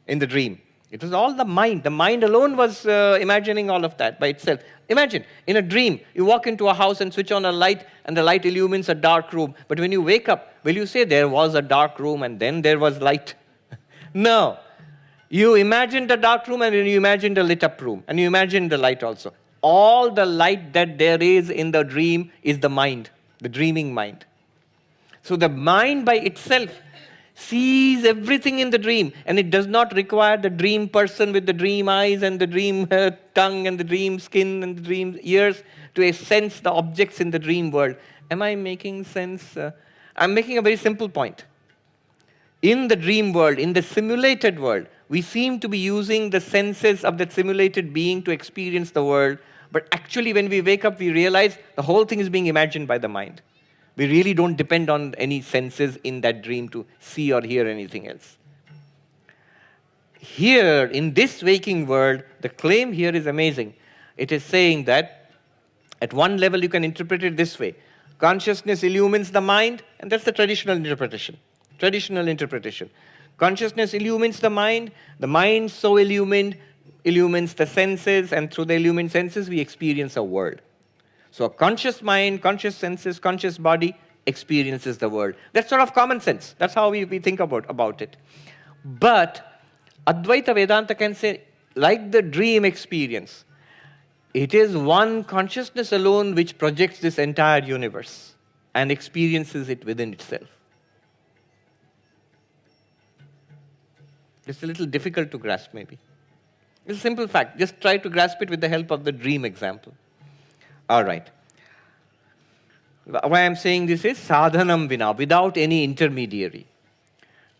in the dream. It was all the mind. The mind alone was imagining all of that by itself. Imagine, in a dream, you walk into a house and switch on a light, and the light illumines a dark room. But when you wake up, will you say there was a dark room and then there was light? No. You imagined a dark room and then you imagined a lit up room. And you imagined the light also. All the light that there is in the dream is the mind, the dreaming mind. So the mind by itself sees everything in the dream, and it does not require the dream person with the dream eyes and the dream tongue and the dream skin and the dream ears to sense the objects in the dream world. Am I making sense? I'm making a very simple point. In the dream world, in the simulated world, we seem to be using the senses of that simulated being to experience the world, but actually when we wake up, we realize the whole thing is being imagined by the mind. We really don't depend on any senses in that dream to see or hear anything else. Here, in this waking world, the claim here is amazing. It is saying that, at one level, you can interpret it this way. Consciousness illumines the mind, and that's the traditional interpretation. Consciousness illumines the mind so illumined illumines the senses, and through the illumined senses, we experience a world. So a conscious mind, conscious senses, conscious body experiences the world. That's sort of common sense. That's how we think about it. But Advaita Vedanta can say, like the dream experience, it is one consciousness alone which projects this entire universe and experiences it within itself. It's a little difficult to grasp, maybe. It's a simple fact. Just try to grasp it with the help of the dream example. All right. Why I'm saying this is sadhanam vina, without any intermediary.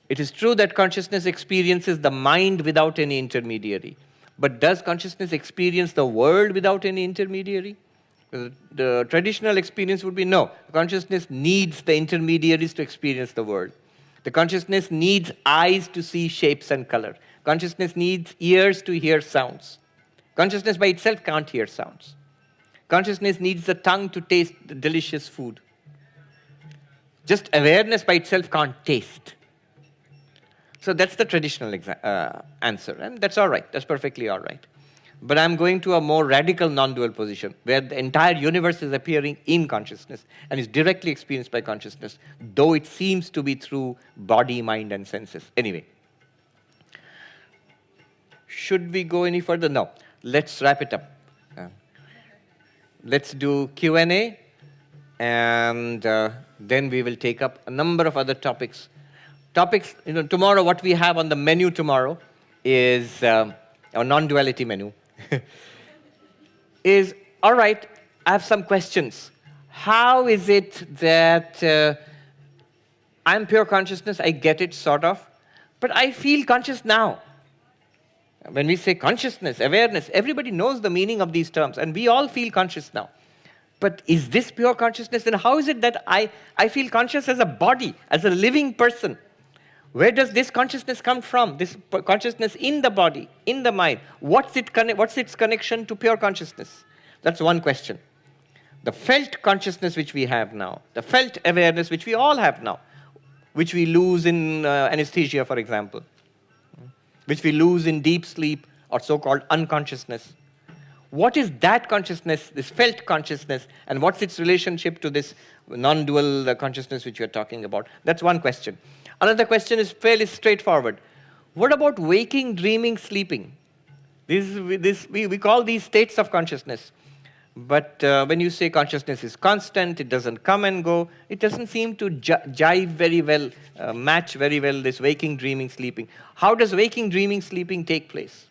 It is true that consciousness experiences the mind without any intermediary. But does consciousness experience the world without any intermediary? The traditional experience would be no. Consciousness needs the intermediaries to experience the world. The consciousness needs eyes to see shapes and color. Consciousness needs ears to hear sounds. Consciousness by itself can't hear sounds. Consciousness needs the tongue to taste the delicious food. Just awareness by itself can't taste. So that's the traditional answer, and that's all right. That's perfectly all right. But I'm going to a more radical non-dual position, where the entire universe is appearing in consciousness and is directly experienced by consciousness, though it seems to be through body, mind, and senses. Anyway. Should we go any further? No. Let's wrap it up. Let's do Q&A, and then we will take up a number of other topics. Tomorrow, what we have on the menu tomorrow is our non-duality menu. Is, all right, I have some questions. How is it that I'm pure consciousness, I get it, sort of, but I feel conscious now? When we say consciousness, awareness, everybody knows the meaning of these terms, and we all feel conscious now. But is this pure consciousness? And how is it that I feel conscious as a body, as a living person? Where does this consciousness come from? This consciousness in the body, in the mind. What's its connection to pure consciousness? That's one question. The felt consciousness which we have now, the felt awareness which we all have now, which we lose in anesthesia, for example, which we lose in deep sleep or so-called unconsciousness. What is that consciousness, this felt consciousness, and what's its relationship to this non-dual consciousness which we're talking about? That's one question. Another question is fairly straightforward. What about waking, dreaming, sleeping? We call these states of consciousness. But when you say consciousness is constant, it doesn't come and go, it doesn't seem to jive very well, match very well this waking, dreaming, sleeping. How does waking, dreaming, sleeping take place?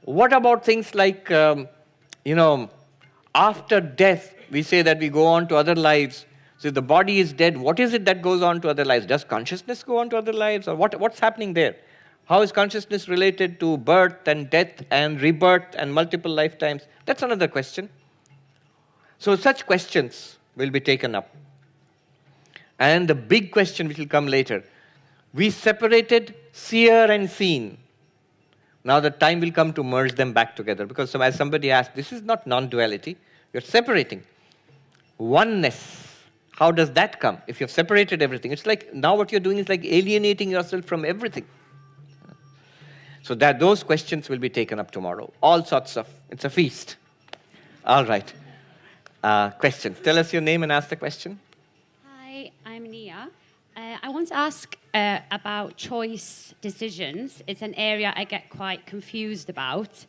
What about things like, after death, we say that we go on to other lives. So if the body is dead, what is it that goes on to other lives? Does consciousness go on to other lives? Or what's happening there? How is consciousness related to birth and death and rebirth and multiple lifetimes? That's another question. So such questions will be taken up. And the big question which will come later, we separated seer and seen. Now the time will come to merge them back together, because as somebody asked, this is not non-duality, you're separating. Oneness, how does that come if you've separated everything? It's like, now what you're doing is like alienating yourself from everything. So that those questions will be taken up tomorrow. All sorts of, it's a feast. All right. Questions. Tell us your name and ask the question. Hi, I'm Nia. I want to ask about choice decisions. It's an area I get quite confused about.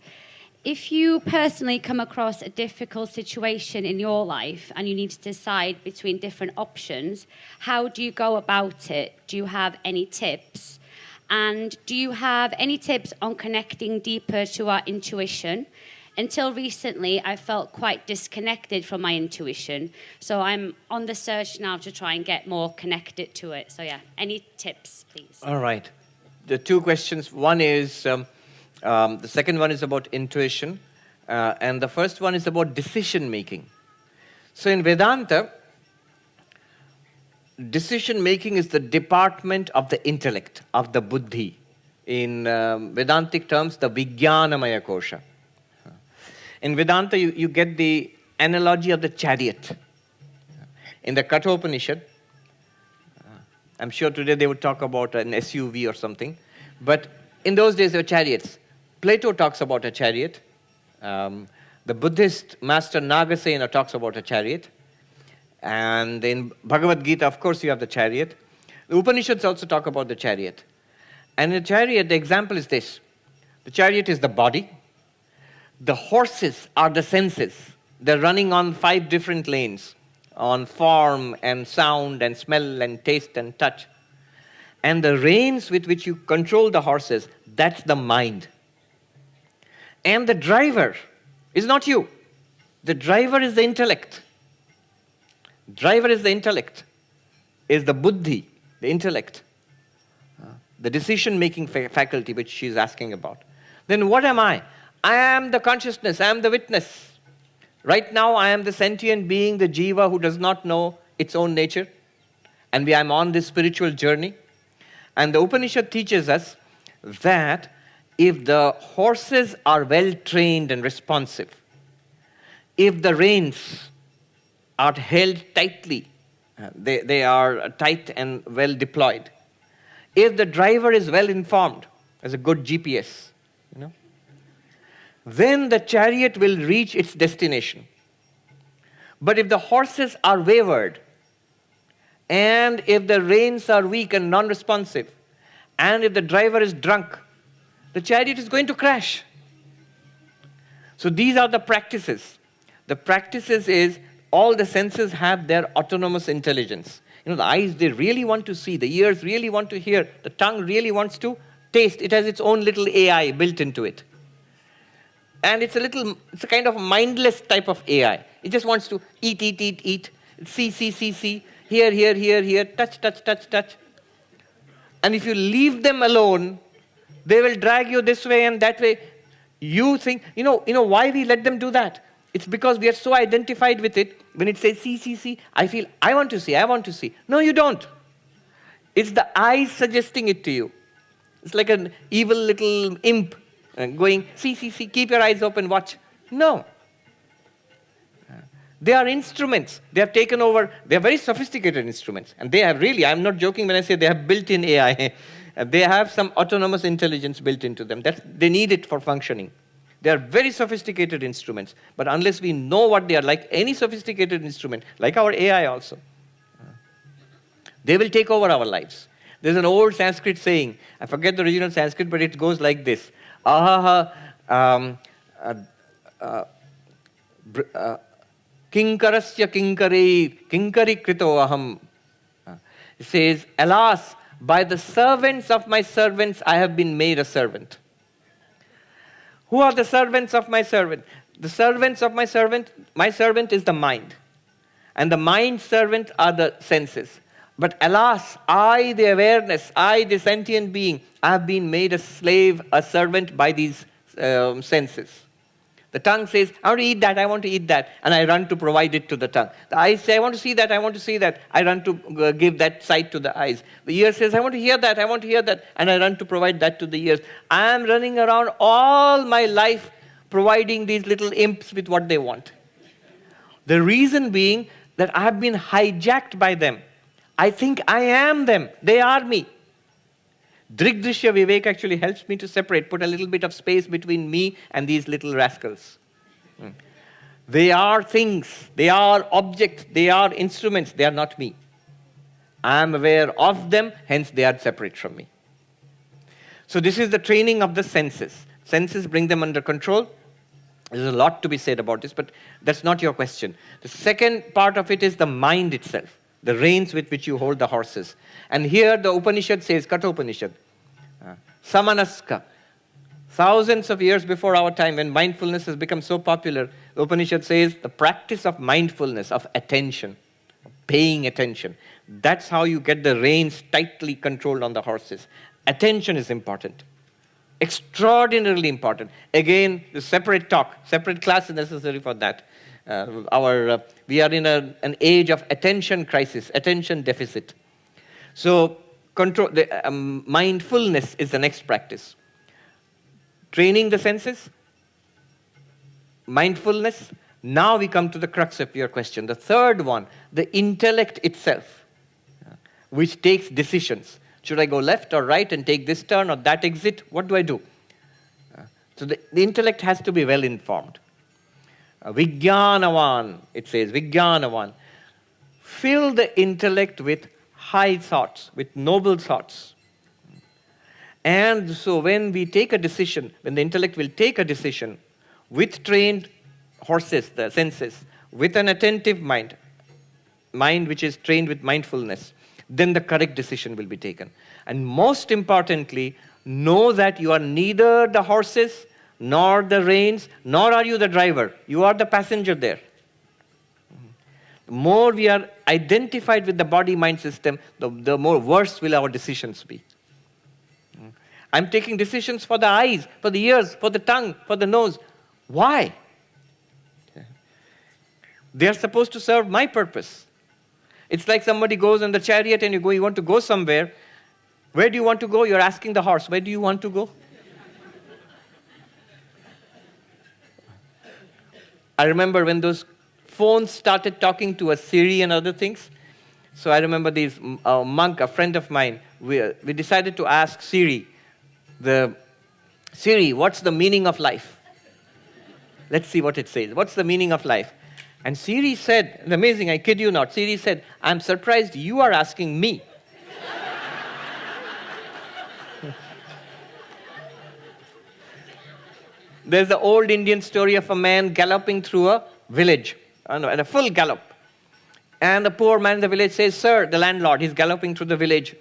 If you personally come across a difficult situation in your life and you need to decide between different options, how do you go about it? Do you have any tips? And do you have any tips on connecting deeper to our intuition? Until recently, I felt quite disconnected from my intuition. So I'm on the search now to try and get more connected to it. So yeah, any tips, please? All right. The two questions. One is, the second one is about intuition. And the first one is about decision-making. So in Vedanta, decision-making is the department of the intellect, of the buddhi. In Vedantic terms, the Vijnanamaya Kosha. In Vedanta, you get the analogy of the chariot. In the Kathopanishad, I'm sure today they would talk about an SUV or something, but in those days there were chariots. Plato talks about a chariot. The Buddhist master Nagasena talks about a chariot. And in Bhagavad Gita, of course, you have the chariot. The Upanishads also talk about the chariot. And in the chariot, the example is this. The chariot is the body. The horses are the senses. They're running on 5 different lanes, on form and sound and smell and taste and touch. And the reins with which you control the horses, that's the mind. And the driver is not you. The driver is the intellect. Driver is the intellect, is the buddhi, the intellect, the decision-making faculty which she is asking about. Then what am I? I am the consciousness, I am the witness. Right now I am the sentient being, the jiva who does not know its own nature. And I am on this spiritual journey. And the Upanishad teaches us that if the horses are well trained and responsive, if the reins are held tightly They are tight and well deployed. If the driver is well informed, as a good GPS, then the chariot will reach its destination. But if the horses are wayward, and if the reins are weak and non-responsive, and if the driver is drunk, the chariot is going to crash. So these are the practices. The practices is all the senses have their autonomous intelligence. The eyes, they really want to see. The ears really want to hear. The tongue really wants to taste. It has its own little AI built into it. And it's a kind of mindless type of AI. It just wants to eat, see, here, touch. And if you leave them alone, they will drag you this way and that way. You think, why we let them do that? It's because we are so identified with it. When it says see, I feel, I want to see. No, you don't. It's the eyes suggesting it to you. It's like an evil little imp going, see, keep your eyes open, watch. No. They are instruments. They have taken over. They are very sophisticated instruments. And they have really, I'm not joking when I say they have built-in AI. They have some autonomous intelligence built into them. They need it for functioning. They are very sophisticated instruments. But unless we know what they are, like any sophisticated instrument, like our AI also, they will take over our lives. There's an old Sanskrit saying, I forget the original Sanskrit, but it goes like this. Kinkarasya kinkari krito aham. It says, alas, by the servants of my servants, I have been made a servant. Who are the servants of my servant? The servants of my servant is the mind. And the mind servant are the senses. But alas, I, the awareness, I, the sentient being, I have been made a slave, a servant by these senses. The tongue says, I want to eat that, I want to eat that, and I run to provide it to the tongue. The eyes say, I want to see that, I want to see that, I run to give that sight to the eyes. The ear says, I want to hear that, I want to hear that, and I run to provide that to the ears. I am running around all my life providing these little imps with what they want. The reason being that I have been hijacked by them. I think I am them, they are me. Dředśya vivēka actually helps me to separate, put a little bit of space between me and these little rascals. They are things, they are objects, they are instruments, they are not me. I am aware of them, hence they are separate from me. So this is the training of the senses. Senses bring them under control. There's a lot to be said about this, but that's not your question. The second part of it is the mind itself, the reins with which you hold the horses. And here the Upanishad says, Katha Upanishad, Samanaska. Thousands of years before our time, when mindfulness has become so popular, the Upanishad says the practice of mindfulness, of attention, paying attention. That's how you get the reins tightly controlled on the horses. Attention is important. Extraordinarily important. Again, the separate talk, separate class is necessary for that. We are in an age of attention crisis, attention deficit. So mindfulness is the next practice. Training the senses, mindfulness. Now we come to the crux of your question. The third one, the intellect itself, which takes decisions. Should I go left or right and take this turn or that exit? What do I do? So the intellect has to be well informed. Vijnanavan, it says, Vijnanavan. Fill the intellect with high thoughts, with noble thoughts. And so when we take a decision, when the intellect will take a decision with trained horses, the senses, with an attentive mind which is trained with mindfulness, then the correct decision will be taken. And most importantly, know that you are neither the horses, nor the reins, nor are you the driver. You are the passenger there. The more we are identified with the body-mind system, the more worse will our decisions be. I'm taking decisions for the eyes, for the ears, for the tongue, for the nose. Why? They are supposed to serve my purpose. It's like somebody goes on the chariot and you want to go somewhere. Where do you want to go? You're asking the horse, where do you want to go? I remember when those phones started talking to us, Siri and other things, So I remember this monk, a friend of mine, we decided to ask Siri, Siri, what's the meaning of life? Let's see what it says. What's the meaning of life? And Siri said, and amazing, I kid you not, Siri said, I'm surprised you are asking me. There's the old Indian story of a man galloping through a village, at a full gallop. And the poor man in the village says, sir, the landlord, he's galloping through the village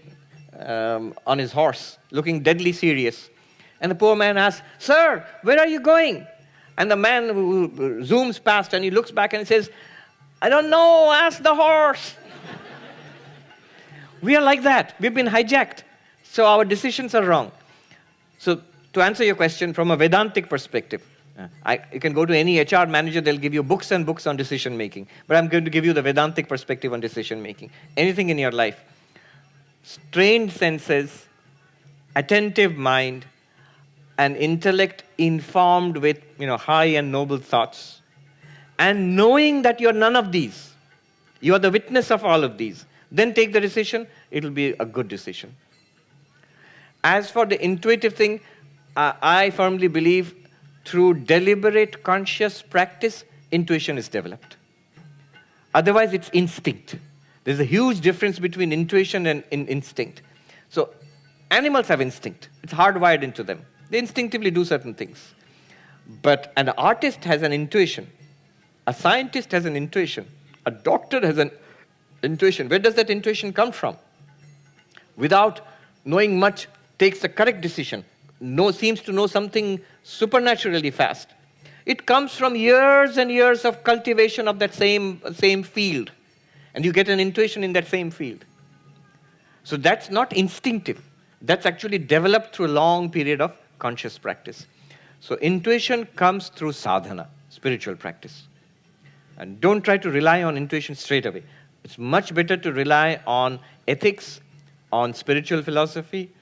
on his horse, looking deadly serious. And the poor man asks, sir, where are you going? And the man who zooms past and he looks back and he says, I don't know, ask the horse. We are like that. We've been hijacked. So our decisions are wrong. So to answer your question from a Vedantic perspective, you can go to any HR manager, they'll give you books and books on decision making. But I'm going to give you the Vedantic perspective on decision making. Anything in your life. Trained senses, attentive mind, an intellect informed with high and noble thoughts, and knowing that you're none of these, you are the witness of all of these, then take the decision, it'll be a good decision. As for the intuitive thing, I firmly believe through deliberate conscious practice, intuition is developed. Otherwise, it's instinct. There's a huge difference between intuition and instinct. So animals have instinct. It's hardwired into them. They instinctively do certain things. But an artist has an intuition. A scientist has an intuition. A doctor has an intuition. Where does that intuition come from? Without knowing much, takes the correct decision. Seems to know something supernaturally fast. It comes from years and years of cultivation of that same field. And you get an intuition in that same field. So that's not instinctive. That's actually developed through a long period of conscious practice. So intuition comes through sadhana, spiritual practice. And don't try to rely on intuition straight away. It's much better to rely on ethics, on spiritual philosophy,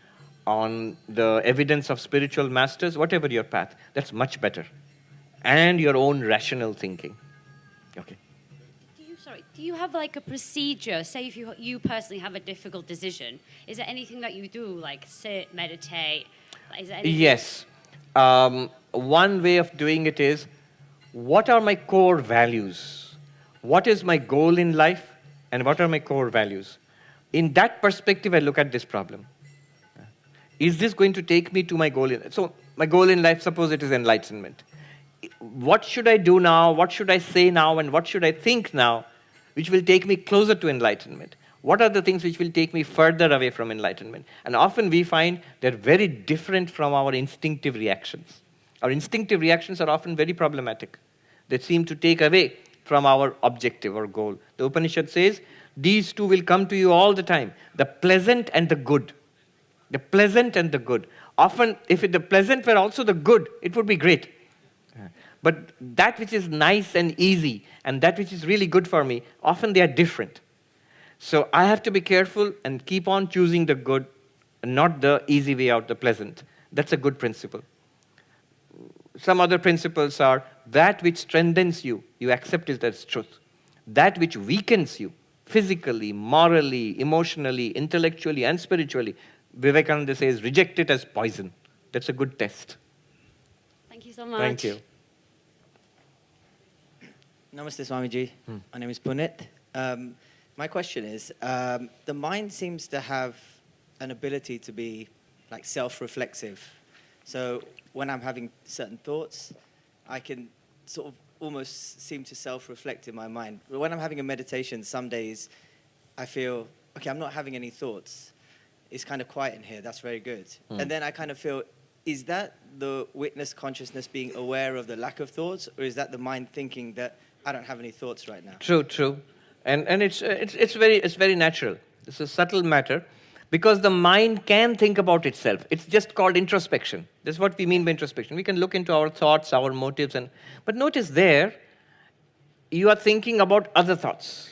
on the evidence of spiritual masters, whatever your path. That's much better. And your own rational thinking. Okay. Do you have like a procedure? Say if you personally have a difficult decision, is there anything that you do, like sit, meditate? Is there anything? Yes. One way of doing it is, what are my core values? What is my goal in life? And what are my core values? In that perspective, I look at this problem. Is this going to take me to my goal? So my goal in life, suppose it is enlightenment. What should I do now? What should I say now? And what should I think now, which will take me closer to enlightenment? What are the things which will take me further away from enlightenment? And often we find they're very different from our instinctive reactions. Our instinctive reactions are often very problematic. They seem to take away from our objective or goal. The Upanishad says, these two will come to you all the time, the pleasant and the good. The pleasant and the good. Often, if the pleasant were also the good, it would be great. But that which is nice and easy, and that which is really good for me, often they are different. So I have to be careful and keep on choosing the good, and not the easy way out, the pleasant. That's a good principle. Some other principles are, that which strengthens you, you accept it as truth. That which weakens you, physically, morally, emotionally, intellectually, and spiritually, Vivekananda says, reject it as poison. That's a good test. Thank you so much. Thank you. Namaste, Swamiji. My name is Punit. My question is, the mind seems to have an ability to be like self-reflexive. So when I'm having certain thoughts, I can sort of almost seem to self-reflect in my mind. But when I'm having a meditation, some days I feel, okay, I'm not having any thoughts. It's kind of quiet in here. That's very good. And then I kind of feel, is that the witness consciousness being aware of the lack of thoughts, or is that the mind thinking that I don't have any thoughts right now? True. And it's very natural. It's a subtle matter, because the mind can think about itself. It's just called introspection. That's what we mean by introspection. We can look into our thoughts, our motives, but notice there, you are thinking about other thoughts.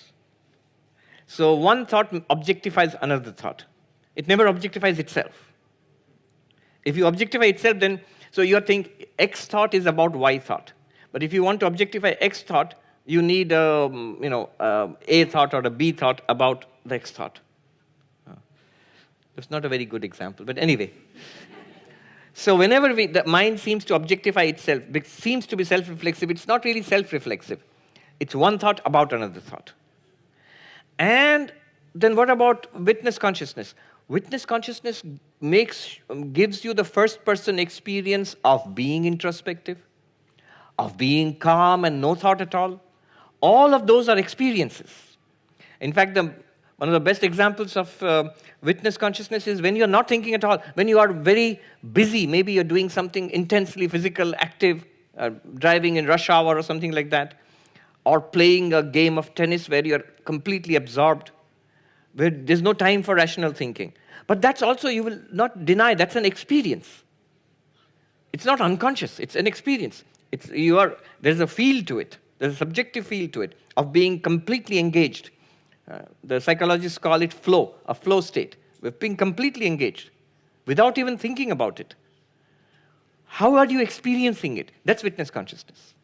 So one thought objectifies another thought. It never objectifies itself. If you objectify itself, then, so you are thinking X thought is about Y thought. But if you want to objectify X thought, you need a thought or a B thought about the X thought. That's not a very good example, but anyway. So whenever the mind seems to objectify itself, seems to be self-reflexive, it's not really self-reflexive. It's one thought about another thought. And then what about witness consciousness? Witness consciousness gives you the first-person experience of being introspective, of being calm and no thought at all. All of those are experiences. In fact, one of the best examples of witness consciousness is when you're not thinking at all, when you are very busy, maybe you're doing something intensely physical, active, driving in rush hour or something like that, or playing a game of tennis where you're completely absorbed, where there's no time for rational thinking. But that's also, you will not deny, that's an experience. It's not unconscious, it's an experience. There's a feel to it, there's a subjective feel to it, of being completely engaged. The psychologists call it flow, a flow state. We're being completely engaged without even thinking about it. How are you experiencing it? That's witness consciousness.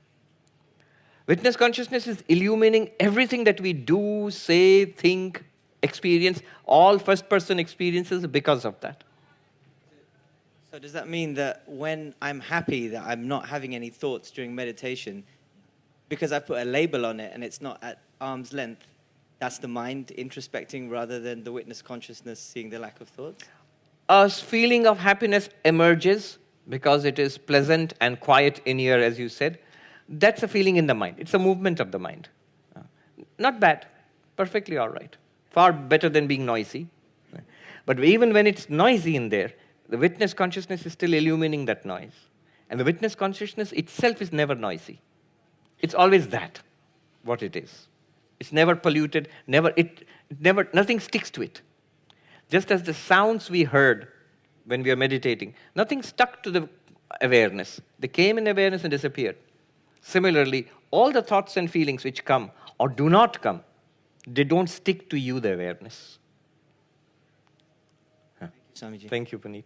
Witness consciousness is illumining everything that we do, say, think, experience, all first-person experiences because of that. So does that mean that when I'm happy that I'm not having any thoughts during meditation, because I put a label on it and it's not at arm's length, that's the mind introspecting rather than the witness consciousness seeing the lack of thoughts? A feeling of happiness emerges because it is pleasant and quiet in here, as you said. That's a feeling in the mind. It's a movement of the mind. Not bad. Perfectly all right. Far better than being noisy. But even when it's noisy in there, the witness consciousness is still illumining that noise. And the witness consciousness itself is never noisy. It's always that, what it is. It's never polluted, nothing sticks to it. Just as the sounds we heard when we are meditating, nothing stuck to the awareness. They came in awareness and disappeared. Similarly, all the thoughts and feelings which come or do not come, they don't stick to you, the awareness. Thank you, Swamiji. Thank you, Puneet.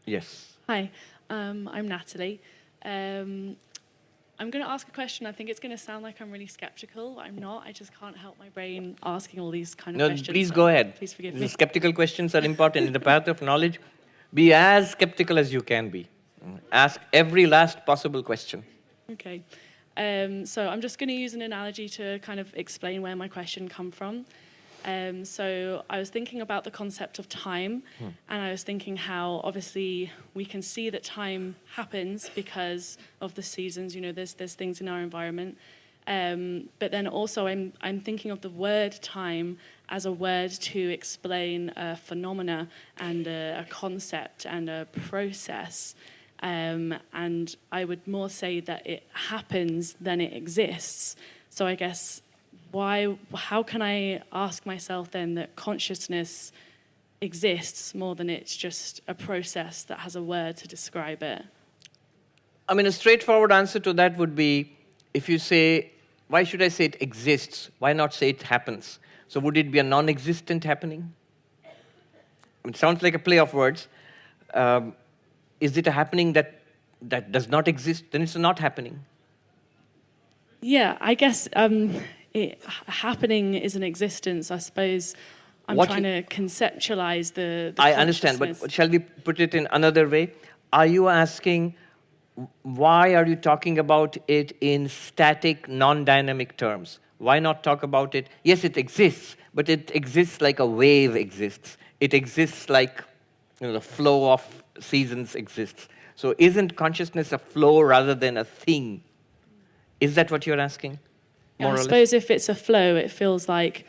Yes. Hi, I'm Natalie. I'm going to ask a question. I think it's going to sound like I'm really skeptical. I'm not. I just can't help my brain asking all these kind of questions. Please go ahead. Please forgive me. The skeptical questions are important in the path of knowledge. Be as skeptical as you can be. Ask every last possible question. Okay. So I'm just going to use an analogy to kind of explain where my question come from. So I was thinking about the concept of time, and I was thinking how obviously we can see that time happens because of the seasons. You know, there's things in our environment, but then also I'm thinking of the word time as a word to explain a phenomena and a concept and a process, and I would more say that it happens than it exists. So I guess. How can I ask myself then that consciousness exists more than it's just a process that has a word to describe it? I mean, a straightforward answer to that would be, if you say, why should I say it exists? Why not say it happens? So would it be a non-existent happening? It sounds like a play of words. Is it a happening that does not exist? Then it's a not happening. Yeah, I guess happening is an existence. I suppose I'm trying to conceptualize the I understand, but shall we put it in another way? Are you asking, why are you talking about it in static, non-dynamic terms? Why not talk about it? Yes, it exists, but it exists like a wave exists. It exists like the flow of seasons exists. So isn't consciousness a flow rather than a thing? Is that what you're asking? Yeah, I suppose if it's a flow, it feels like,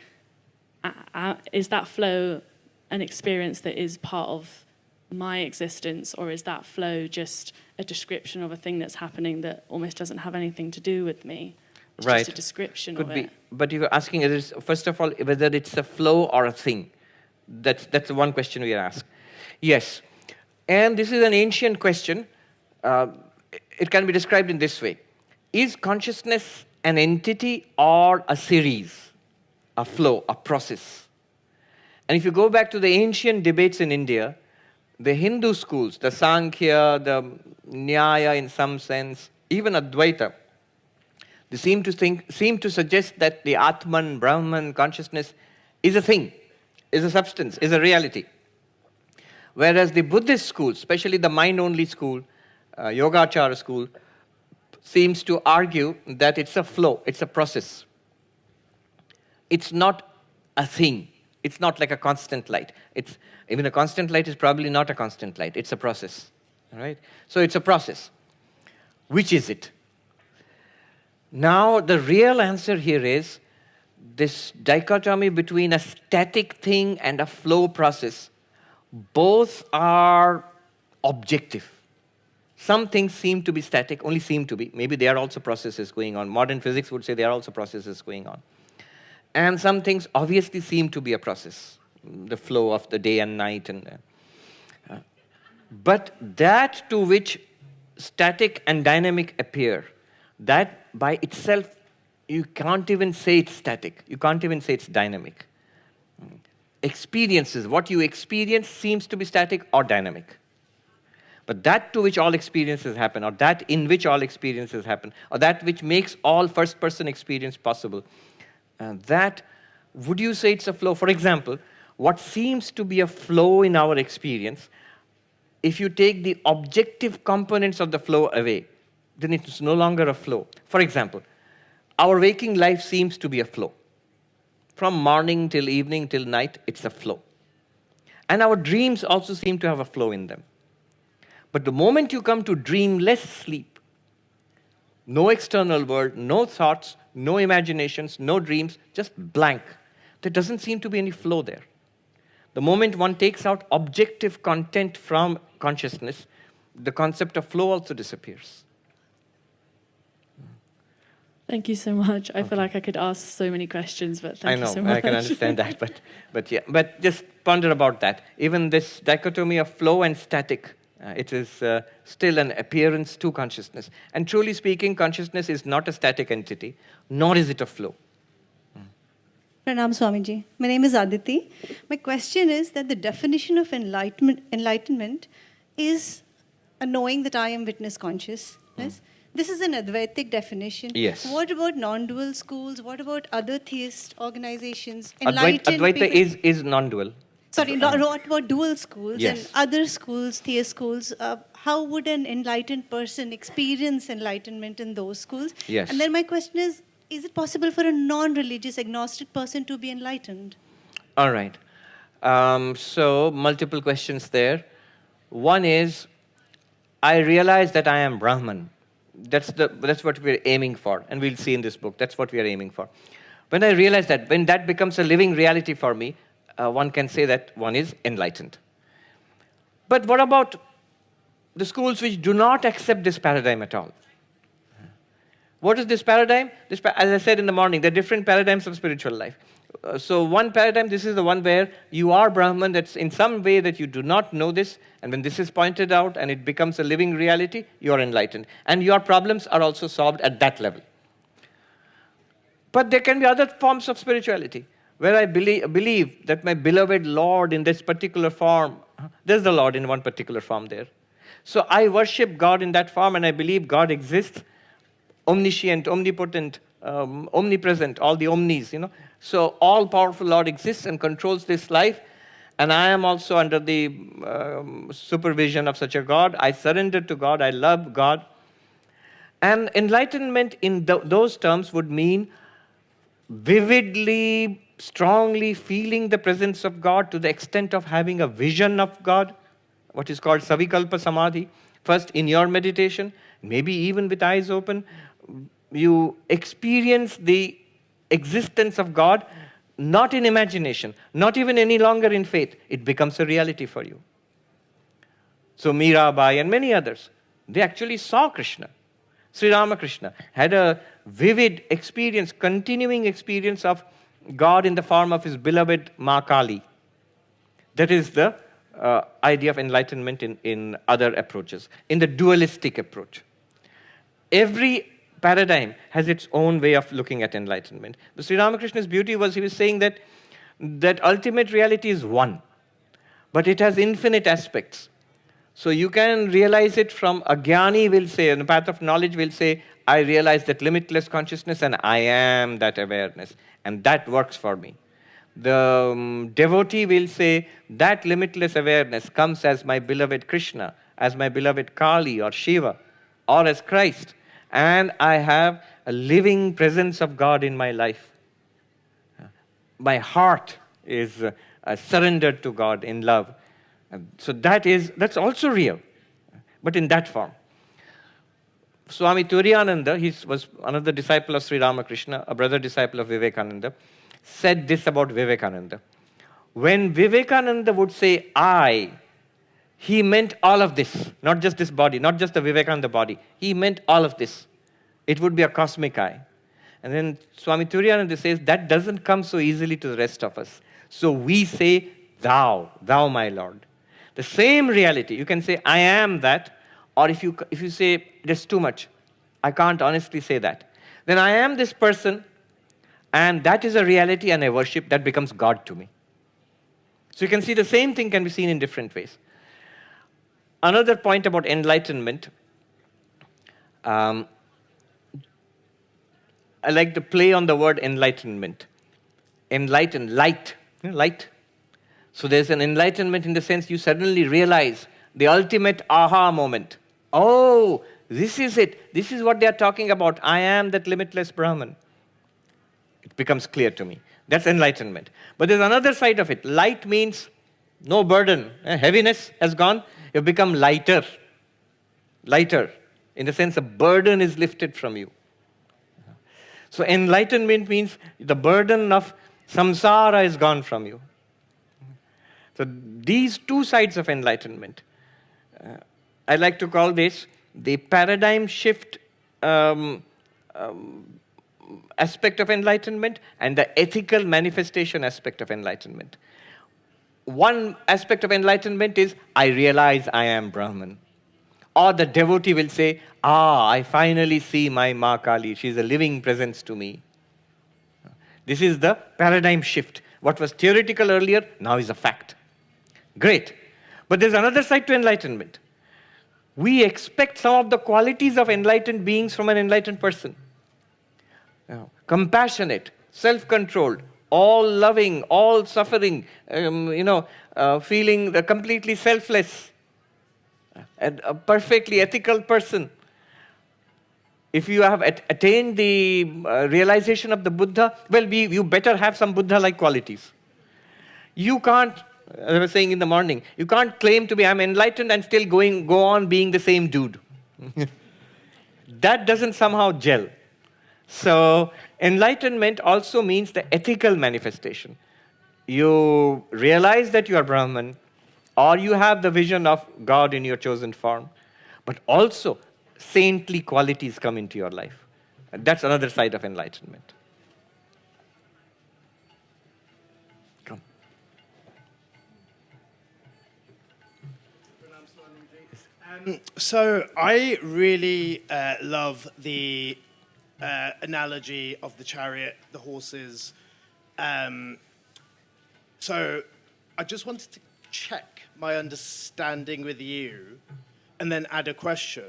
is that flow an experience that is part of my existence, or is that flow just a description of a thing that's happening that almost doesn't have anything to do with me? It's right. Just a description Could of be. it. But you're asking, first of all, whether it's a flow or a thing. That's the one question we ask. Yes. And this is an ancient question. It can be described in this way. Is consciousness an entity or a series, a flow, a process? And if you go back to the ancient debates in India, the Hindu schools, the Sankhya, the Nyaya in some sense, even Advaita, they seem to suggest that the Atman, Brahman, consciousness is a thing, is a substance, is a reality. Whereas the Buddhist school, especially the mind-only school, Yogachara school, seems to argue that it's a flow, it's a process. It's not a thing. It's not like a constant light. Even a constant light is probably not a constant light. It's a process. All right? So it's a process. Which is it? Now, the real answer here is this dichotomy between a static thing and a flow process. Both are objective. Some things seem to be static, only seem to be. Maybe there are also processes going on. Modern physics would say there are also processes going on. And some things obviously seem to be a process, the flow of the day and night. But that to which static and dynamic appear, that by itself, you can't even say it's static. You can't even say it's dynamic. Experiences, what you experience seems to be static or dynamic. But that to which all experiences happen, or that in which all experiences happen, or that which makes all first-person experience possible, that, would you say it's a flow? For example, what seems to be a flow in our experience, if you take the objective components of the flow away, then it's no longer a flow. For example, our waking life seems to be a flow. From morning till evening till night, it's a flow. And our dreams also seem to have a flow in them. But the moment you come to dreamless sleep, no external world, no thoughts, no imaginations, no dreams, just blank. There doesn't seem to be any flow there. The moment one takes out objective content from consciousness, the concept of flow also disappears. Thank you so much. I feel like I could ask so many questions, but thank you so much. I can understand that, but just ponder about that. Even this dichotomy of flow and static, it is still an appearance to consciousness. And truly speaking, consciousness is not a static entity, nor is it a flow. Pranam Swamiji. My name is Aditi. My question is that the definition of enlightenment is a knowing that I am witness consciousness. This is an Advaitic definition. Yes. What about non-dual schools? What about other theist organizations? Advaita is non-dual. Sorry, what about dual schools Yes. and other schools, theist schools? How would an enlightened person experience enlightenment in those schools? Yes. And then my question is it possible for a non-religious, agnostic person to be enlightened? All right. So multiple questions there. One is, I realize that I am Brahman. That's what we're aiming for, and we'll see in this book. That's what we are aiming for. When I realize that, when that becomes a living reality for me, one can say that one is enlightened. But what about the schools which do not accept this paradigm at all? What is this paradigm? As I said in the morning, there are different paradigms of spiritual life. So one paradigm, this is the one where you are Brahman, that's in some way that you do not know this, and when this is pointed out and it becomes a living reality, you are enlightened. And your problems are also solved at that level. But there can be other forms of spirituality, where I believe that my beloved Lord in this particular form, there's the Lord in one particular form there. So I worship God in that form, and I believe God exists, omniscient, omnipotent, omnipresent, all the omnis, So all-powerful Lord exists and controls this life, and I am also under the supervision of such a God. I surrender to God, I love God. And enlightenment in those terms would mean vividly, strongly feeling the presence of God to the extent of having a vision of God, what is called savikalpa samadhi. First, in your meditation, maybe even with eyes open, you experience the existence of God, not in imagination, not even any longer in faith. It becomes a reality for you. So Mirabai and many others, they actually saw Krishna. Sri Ramakrishna had a vivid experience, continuing experience of God in the form of his beloved Ma Kali. That is the idea of enlightenment in other approaches, in the dualistic approach. Every paradigm has its own way of looking at enlightenment. But Sri Ramakrishna's beauty was, he was saying that ultimate reality is one. but it has infinite aspects. So you can realize it from a jnani will say, on the path of knowledge will say, I realize that limitless consciousness and I am that awareness. And that works for me. The devotee will say, that limitless awareness comes as my beloved Krishna, as my beloved Kali or Shiva, or as Christ. And I have a living presence of God in my life. My heart is surrendered to God in love. So that's also real, but in that form. Swami Turiyananda, he was another disciple of Sri Ramakrishna, a brother disciple of Vivekananda, said this about Vivekananda. When Vivekananda would say, I, he meant all of this, not just this body, not just the Vivekananda body. He meant all of this. It would be a cosmic I. And then Swami Turiyananda says, that doesn't come so easily to the rest of us. So we say, thou my Lord. The same reality, you can say, I am that, or if you say, there's too much, I can't honestly say that. Then I am this person, and that is a reality and a worship that becomes God to me. So you can see the same thing can be seen in different ways. Another point about enlightenment, I like to play on the word enlightenment. Enlighten, light, light. So there's an enlightenment in the sense you suddenly realize the ultimate aha moment. Oh, this is it. This is what they are talking about. I am that limitless Brahman. It becomes clear to me. That's enlightenment. But there's another side of it. Light means no burden. Heaviness has gone. You've become lighter. Lighter. In the sense a burden is lifted from you. So enlightenment means the burden of samsara is gone from you. So these two sides of enlightenment, I like to call this the paradigm shift aspect of enlightenment and the ethical manifestation aspect of enlightenment. One aspect of enlightenment is, I realize I am Brahman. Or the devotee will say, I finally see my Ma Kali. She's a living presence to me. This is the paradigm shift. What was theoretical earlier, now is a fact. Great. But there's another side to enlightenment. We expect some of the qualities of enlightened beings from an enlightened person. Compassionate, self-controlled, all loving, all suffering, feeling completely selfless, and a perfectly ethical person. If you have attained the realization of the Buddha, well, you better have some Buddha-like qualities. You can't, as I was saying in the morning, you can't claim to be, I'm enlightened and still go on being the same dude. That doesn't somehow gel. So enlightenment also means the ethical manifestation. You realize that you are Brahman, or you have the vision of God in your chosen form, but also saintly qualities come into your life. And that's another side of enlightenment. Come. So I really love the analogy of the chariot, the horses. So I just wanted to check my understanding with you and then add a question.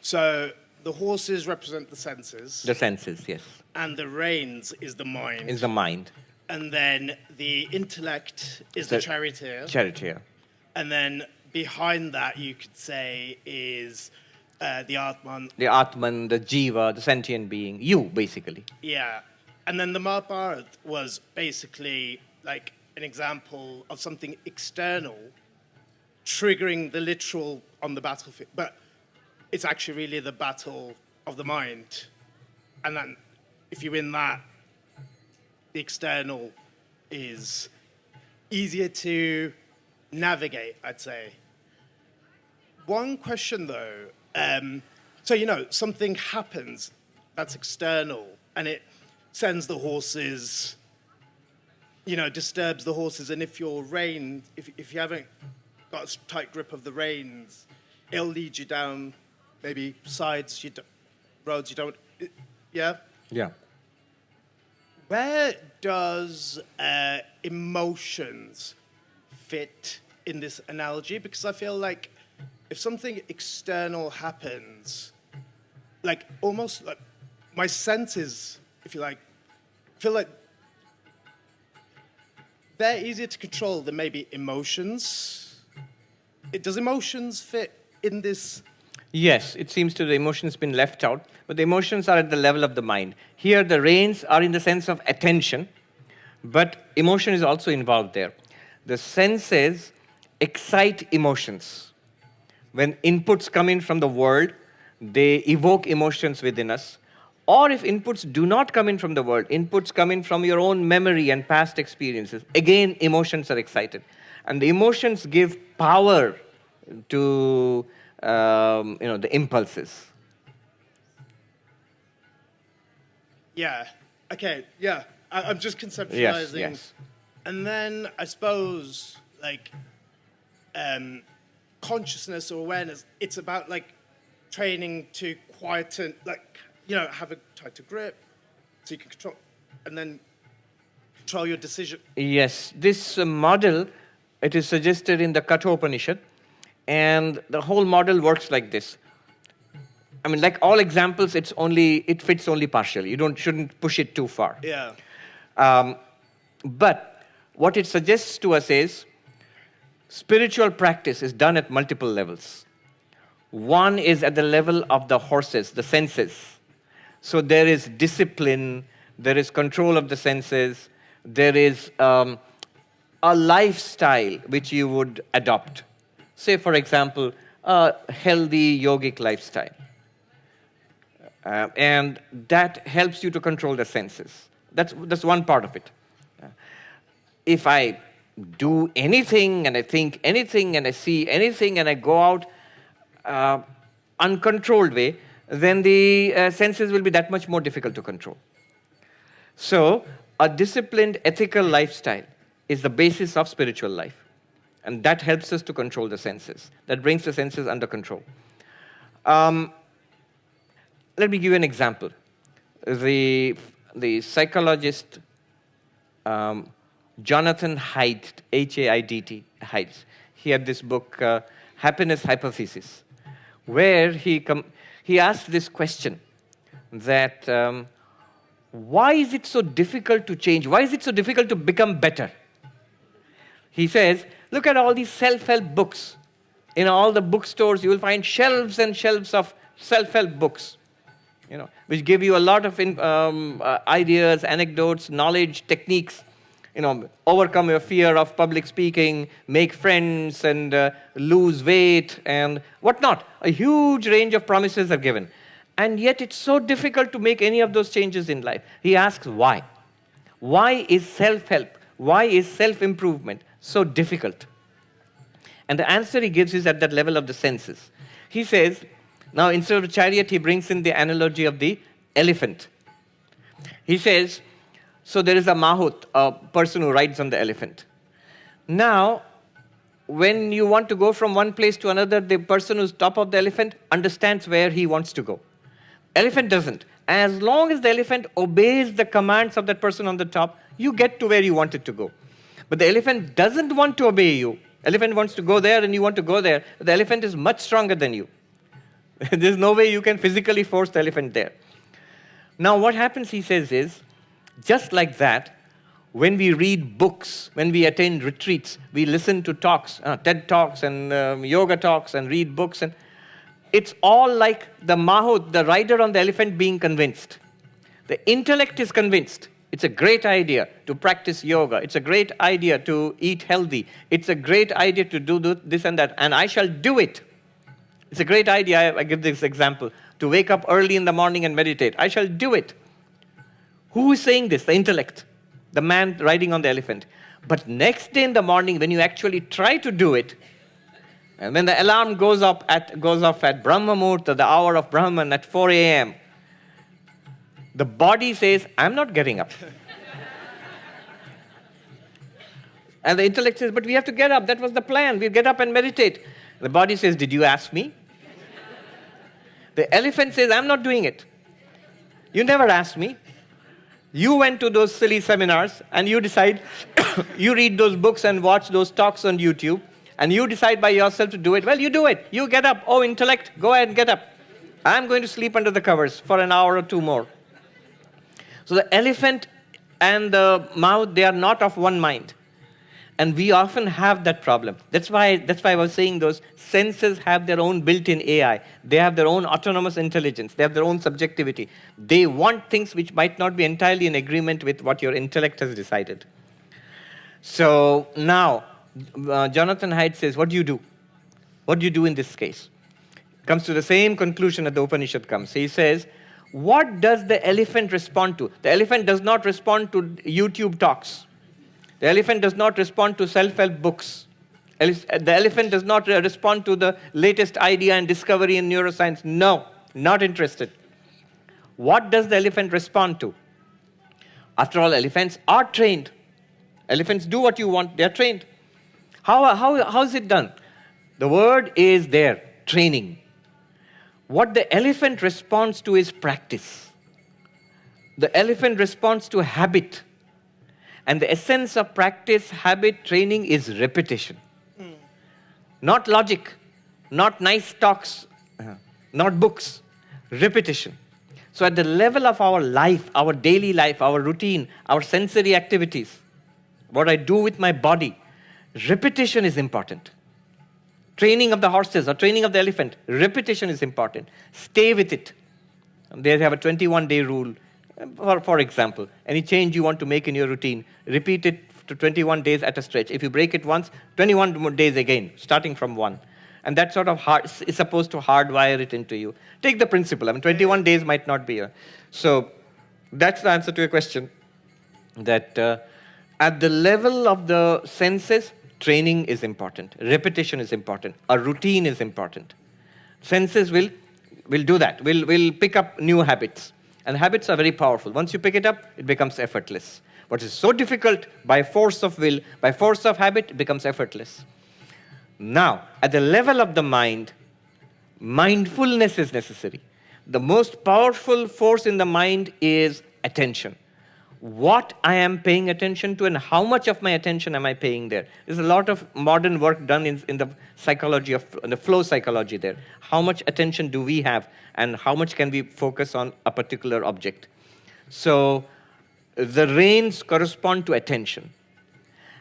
So the horses represent the senses. The senses, yes. And the reins is the mind. Is the mind. And then the intellect is the charioteer. Charioteer. And then behind that, you could say, is the Atman. The Atman, the Jiva, the sentient being. You, basically. Yeah. And then the Mahabharata was basically like an example of something external triggering the literal on the battlefield. But it's actually really the battle of the mind. And then if you win that, the external is easier to navigate, I'd say. One question, though. So, something happens that's external, and it sends the horses, disturbs the horses. And if your rein, if you haven't got a tight grip of the reins, it'll lead you down maybe sides, roads you don't, yeah? Yeah. Where does emotions fit in this analogy because I feel like if something external happens, like almost like my senses, if you like, feel like they're easier to control than maybe emotions. Does emotions fit in this? Yes, it seems to the emotions been left out, but the emotions are at the level of the mind. Here the reins are in the sense of attention, but emotion is also involved there. The senses excite emotions. When inputs come in from the world, they evoke emotions within us. Or if inputs do not come in from the world, inputs come in from your own memory and past experiences, again, emotions are excited. And the emotions give power to the impulses. Yeah. Okay. Yeah. I'm just conceptualizing. Yes. And then I suppose like consciousness or awareness. It's about like training to quieten, like have a tighter grip, so you can control, and then control your decision. Yes. This model, it is suggested in the Kathopanishad, and the whole model works like this. I mean, like all examples, it fits only partially. You shouldn't push it too far. Yeah. But what it suggests to us is spiritual practice is done at multiple levels. One is at the level of the horses, the senses. So there is discipline, there is control of the senses, there is a lifestyle which you would adopt. Say, for example, a healthy yogic lifestyle. And that helps you to control the senses. That's one part of it. If I do anything, and I think anything, and I see anything, and I go out uncontrolled way, then the senses will be that much more difficult to control. So, a disciplined, ethical lifestyle is the basis of spiritual life. And that helps us to control the senses. That brings the senses under control. Let me give you an example. The psychologist Jonathan Haidt, H-A-I-D-T, Haidt, he had this book, Happiness Hypothesis, where he asked this question that why is it so difficult to change? Why is it so difficult to become better? He says, look at all these self-help books. In all the bookstores, you will find shelves and shelves of self-help books, which give you a lot of ideas, anecdotes, knowledge, techniques. Overcome your fear of public speaking, make friends, and lose weight, and whatnot. A huge range of promises are given. And yet it's so difficult to make any of those changes in life. He asks why. Why is self-help, why is self-improvement so difficult? And the answer he gives is at that level of the senses. He says, now instead of a chariot, he brings in the analogy of the elephant. He says, so there is a mahut, a person who rides on the elephant. Now, when you want to go from one place to another, the person who's top of the elephant understands where he wants to go. Elephant doesn't. As long as the elephant obeys the commands of that person on the top, you get to where you want it to go. But the elephant doesn't want to obey you. Elephant wants to go there and you want to go there. The elephant is much stronger than you. There's no way you can physically force the elephant there. Now what happens, he says, is just like that, when we read books, when we attend retreats, we listen to talks, TED Talks and yoga talks and read books, and it's all like the mahut, the rider on the elephant, being convinced. The intellect is convinced. It's a great idea to practice yoga. It's a great idea to eat healthy. It's a great idea to do this and that, and I shall do it. It's a great idea, I give this example, to wake up early in the morning and meditate. I shall do it. Who is saying this? The intellect, the man riding on the elephant. But next day in the morning, when you actually try to do it, and when the alarm goes off at Brahma Muhurta, the hour of Brahman at 4 a.m., the body says, I'm not getting up. And the intellect says, but we have to get up. That was the plan. We'll get up and meditate. The body says, did you ask me? The elephant says, I'm not doing it. You never asked me. You went to those silly seminars and you decide, you read those books and watch those talks on YouTube, and you decide by yourself to do it, well, you do it. You get up. Oh, intellect, go ahead and get up. I'm going to sleep under the covers for an hour or two more. So the elephant and the mouth, they are not of one mind. And we often have that problem. That's why I was saying those senses have their own built-in AI. They have their own autonomous intelligence. They have their own subjectivity. They want things which might not be entirely in agreement with what your intellect has decided. So now, Jonathan Haidt says, what do you do? What do you do in this case? Comes to the same conclusion that the Upanishad comes. He says, what does the elephant respond to? The elephant does not respond to YouTube talks. The elephant does not respond to self-help books. The elephant does not respond to the latest idea and discovery in neuroscience. No, not interested. What does the elephant respond to? After all, elephants are trained. Elephants do what you want. They are trained. How is it done? The word is there, training. What the elephant responds to is practice. The elephant responds to habit. And the essence of practice, habit, training is repetition. Not logic, not nice talks, not books, repetition. So at the level of our life, our daily life, our routine, our sensory activities, what I do with my body, repetition is important. Training of the horses or training of the elephant, repetition is important. Stay with it. They have a 21-day rule. For example, any change you want to make in your routine, repeat it to 21 days at a stretch. If you break it once, 21 more days again, starting from 1. And that sort of is supposed to hardwire it into you. Take the principle. 21 days might not be. So that's the answer to your question. That at the level of the senses, training is important. Repetition is important. A routine is important. Senses will do that. Will pick up new habits. And habits are very powerful. Once you pick it up, it becomes effortless. What is so difficult, by force of will, by force of habit, it becomes effortless. Now, at the level of the mind, mindfulness is necessary. The most powerful force in the mind is attention. What I am paying attention to and how much of my attention am I paying there. There's a lot of modern work done in the psychology of the flow psychology there. How much attention do we have and how much can we focus on a particular object? So the reins correspond to attention.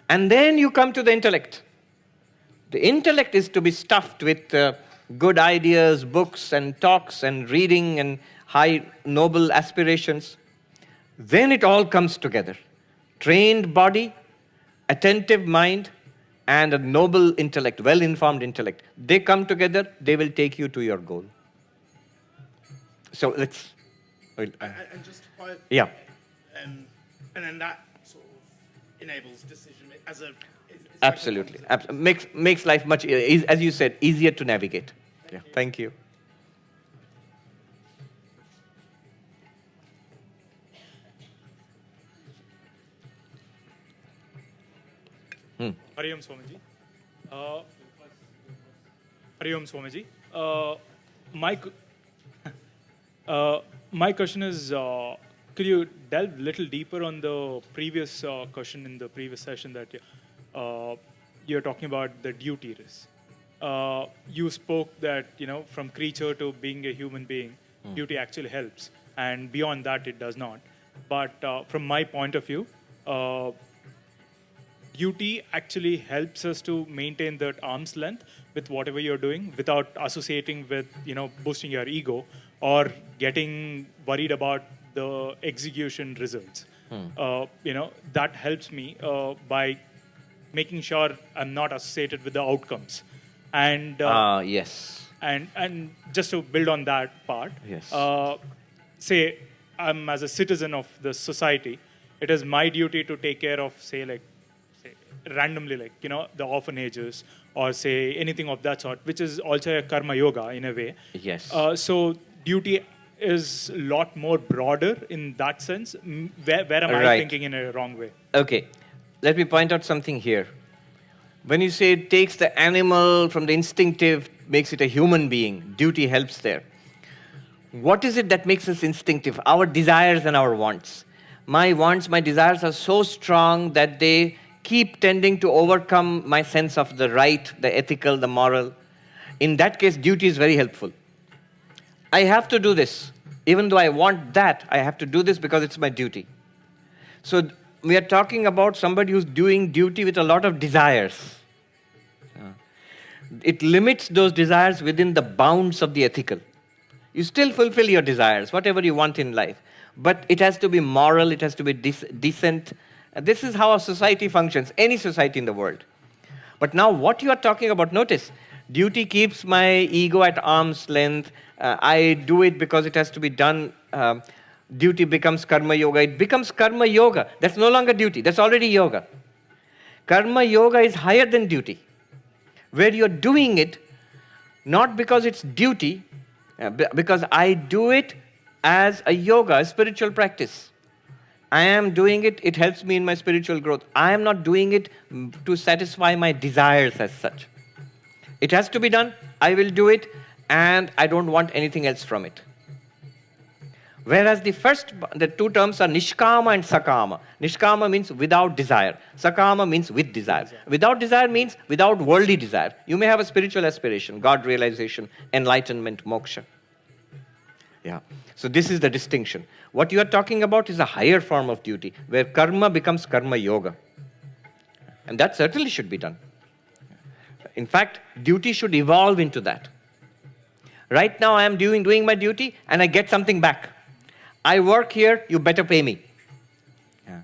And then you come to the intellect. The intellect is to be stuffed with good ideas, books and talks and reading and high noble aspirations. Then it all comes together. Trained body, attentive mind, and a noble intellect, well-informed intellect. They come together, they will take you to your goal. So let's... And just to quiet, yeah. And then that sort of enables decision as a... Absolutely. Makes life much, as you said, easier to navigate. Thank you. Hari Om Swamiji. Hari Om Swamiji. My question is, could you delve a little deeper on the previous question in the previous session that you're talking about the duty risk? You spoke that, from creature to being a human being, duty actually helps. And beyond that, it does not. But from my point of view, duty actually helps us to maintain that arm's length with whatever you're doing without associating with, boosting your ego or getting worried about the execution results. That helps me by making sure I'm not associated with the outcomes. And yes. And just to build on that part, yes. Say I'm as a citizen of the society, it is my duty to take care of, say randomly, the orphanages or say anything of that sort, which is also a karma yoga in a way. Yes. So duty is a lot more broader in that sense. Where am I thinking in a wrong way? Okay. Let me point out something here. When you say it takes the animal from the instinctive, makes it a human being, duty helps there. What is it that makes us instinctive? Our desires and our wants. My wants, my desires are so strong that they keep tending to overcome my sense of the right, the ethical, the moral, in that case, duty is very helpful. I have to do this. Even though I want that, I have to do this because it's my duty. So we are talking about somebody who's doing duty with a lot of desires. It limits those desires within the bounds of the ethical. You still fulfill your desires, whatever you want in life. But it has to be moral, it has to be decent. This is how a society functions, any society in the world. But now what you are talking about, notice, duty keeps my ego at arm's length. I do it because it has to be done. Duty becomes karma yoga. It becomes karma yoga. That's no longer duty. That's already yoga. Karma yoga is higher than duty, where you're doing it not because it's duty, because I do it as a yoga, a spiritual practice. I am doing it, it helps me in my spiritual growth. I am not doing it to satisfy my desires as such. It has to be done, I will do it, and I don't want anything else from it. Whereas the two terms are nishkama and sakama. Nishkama means without desire. Sakama means with desire. Without desire means without worldly desire. You may have a spiritual aspiration, God realization, enlightenment, moksha. Yeah. So this is the distinction. What you are talking about is a higher form of duty, where karma becomes karma yoga. And that certainly should be done. In fact, duty should evolve into that. Right now I am doing my duty and I get something back. I work here, you better pay me. Yeah.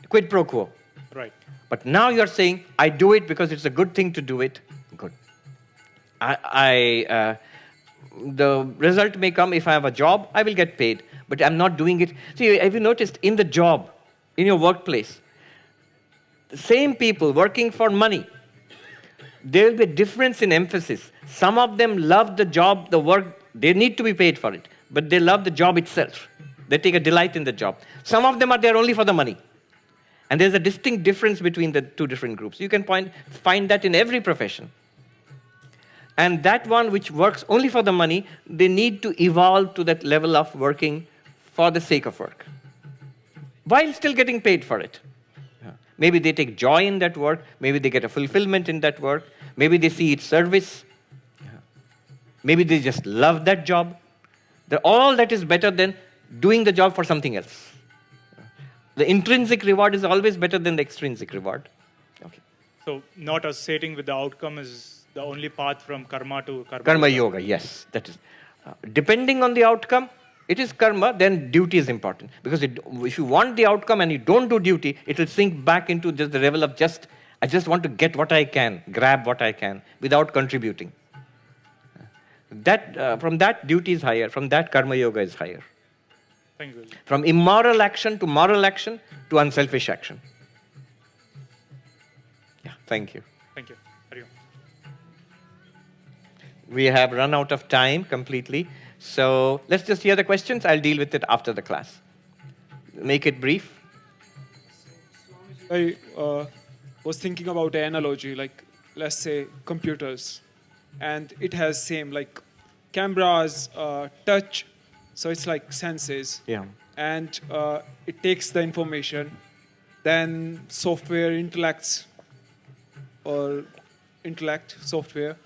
Quid pro quo. Right. But now you're saying, I do it because it's a good thing to do it. Good. The result may come if I have a job, I will get paid. But I'm not doing it. See, have you noticed in the job, in your workplace, the same people working for money, there will be a difference in emphasis. Some of them love the job, the work, they need to be paid for it, but they love the job itself. They take a delight in the job. Some of them are there only for the money. And there's a distinct difference between the two different groups. You can find that in every profession. And that one which works only for the money, they need to evolve to that level of working for the sake of work, while still getting paid for it. Maybe they take joy in that work. Maybe they get a fulfillment in that work. Maybe they see its service. Maybe they just love that job. All that is better than doing the job for something else. The intrinsic reward is always better than the extrinsic reward. Okay. So not associating with the outcome is the only path from karma to karma. Karma yoga, yes. That is. Depending on the outcome, it is karma, then duty is important. Because if you want the outcome and you don't do duty, it will sink back into just the level of I just want to get what I can, grab what I can, without contributing. From that, duty is higher. From that, karma yoga is higher. Thank you. From immoral action to moral action to unselfish action. Yeah, thank you. Thank you. Hari Om. We have run out of time completely. So let's just hear the questions. I'll deal with it after the class. Make it brief. I was thinking about an analogy, like let's say computers, and it has same like cameras, touch, so it's like senses. Yeah. And it takes the information, then software intellects or intellect software.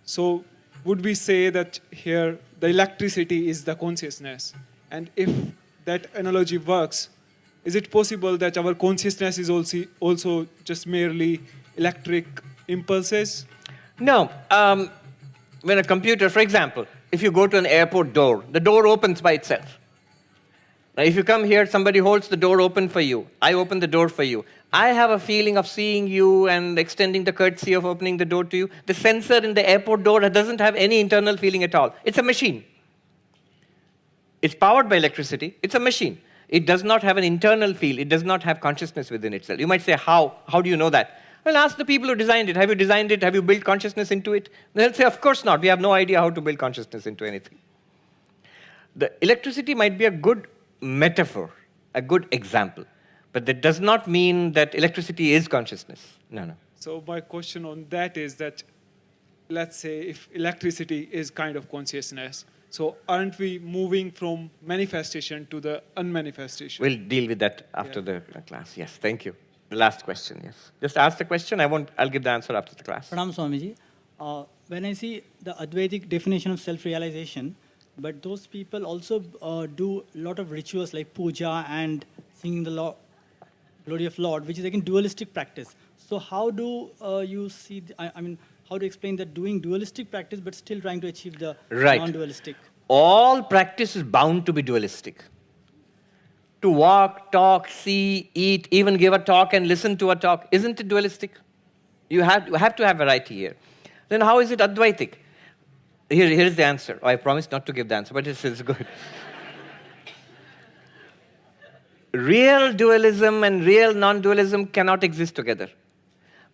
So would we say that here the electricity is the consciousness? And if that analogy works, is it possible that our consciousness is also just merely electric impulses? No. When a computer, for example, if you go to an airport door, the door opens by itself. Now, if you come here, somebody holds the door open for you. I open the door for you. I have a feeling of seeing you and extending the courtesy of opening the door to you. The sensor in the airport door doesn't have any internal feeling at all. It's a machine. It's powered by electricity. It's a machine. It does not have an internal feel. It does not have consciousness within itself. You might say, how? How do you know that? Well, ask the people who designed it. Have you designed it? Have you built consciousness into it? They'll say, of course not. We have no idea how to build consciousness into anything. The electricity might be a good metaphor, a good example. But that does not mean that electricity is consciousness. No. So my question on that is that, let's say if electricity is kind of consciousness, so aren't we moving from manifestation to the unmanifestation? We'll deal with that after the class. Yes, thank you. The last question, yes. Just ask the question. I'll give the answer after the class. Pranam Swamiji. When I see the Advaitic definition of self-realization, but those people also do a lot of rituals like puja and singing the glory of Lord, which is again dualistic practice. So how do you see, how to explain that doing dualistic practice but still trying to achieve the non-dualistic? All practice is bound to be dualistic. To walk, talk, see, eat, even give a talk and listen to a talk, isn't it dualistic? You have to have variety here. Then how is it Advaitic? Here's the answer. I promised not to give the answer, but it's good. Real dualism and real non-dualism cannot exist together.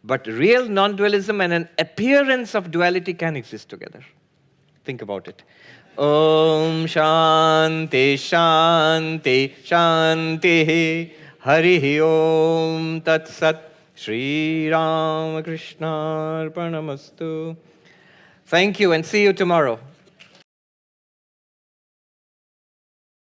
But real non-dualism and an appearance of duality can exist together. Think about it. Om Shanti Shanti Shanti Hari Om Tat Sat Shri Ramakrishna Arpanamastu. Thank you and see you tomorrow.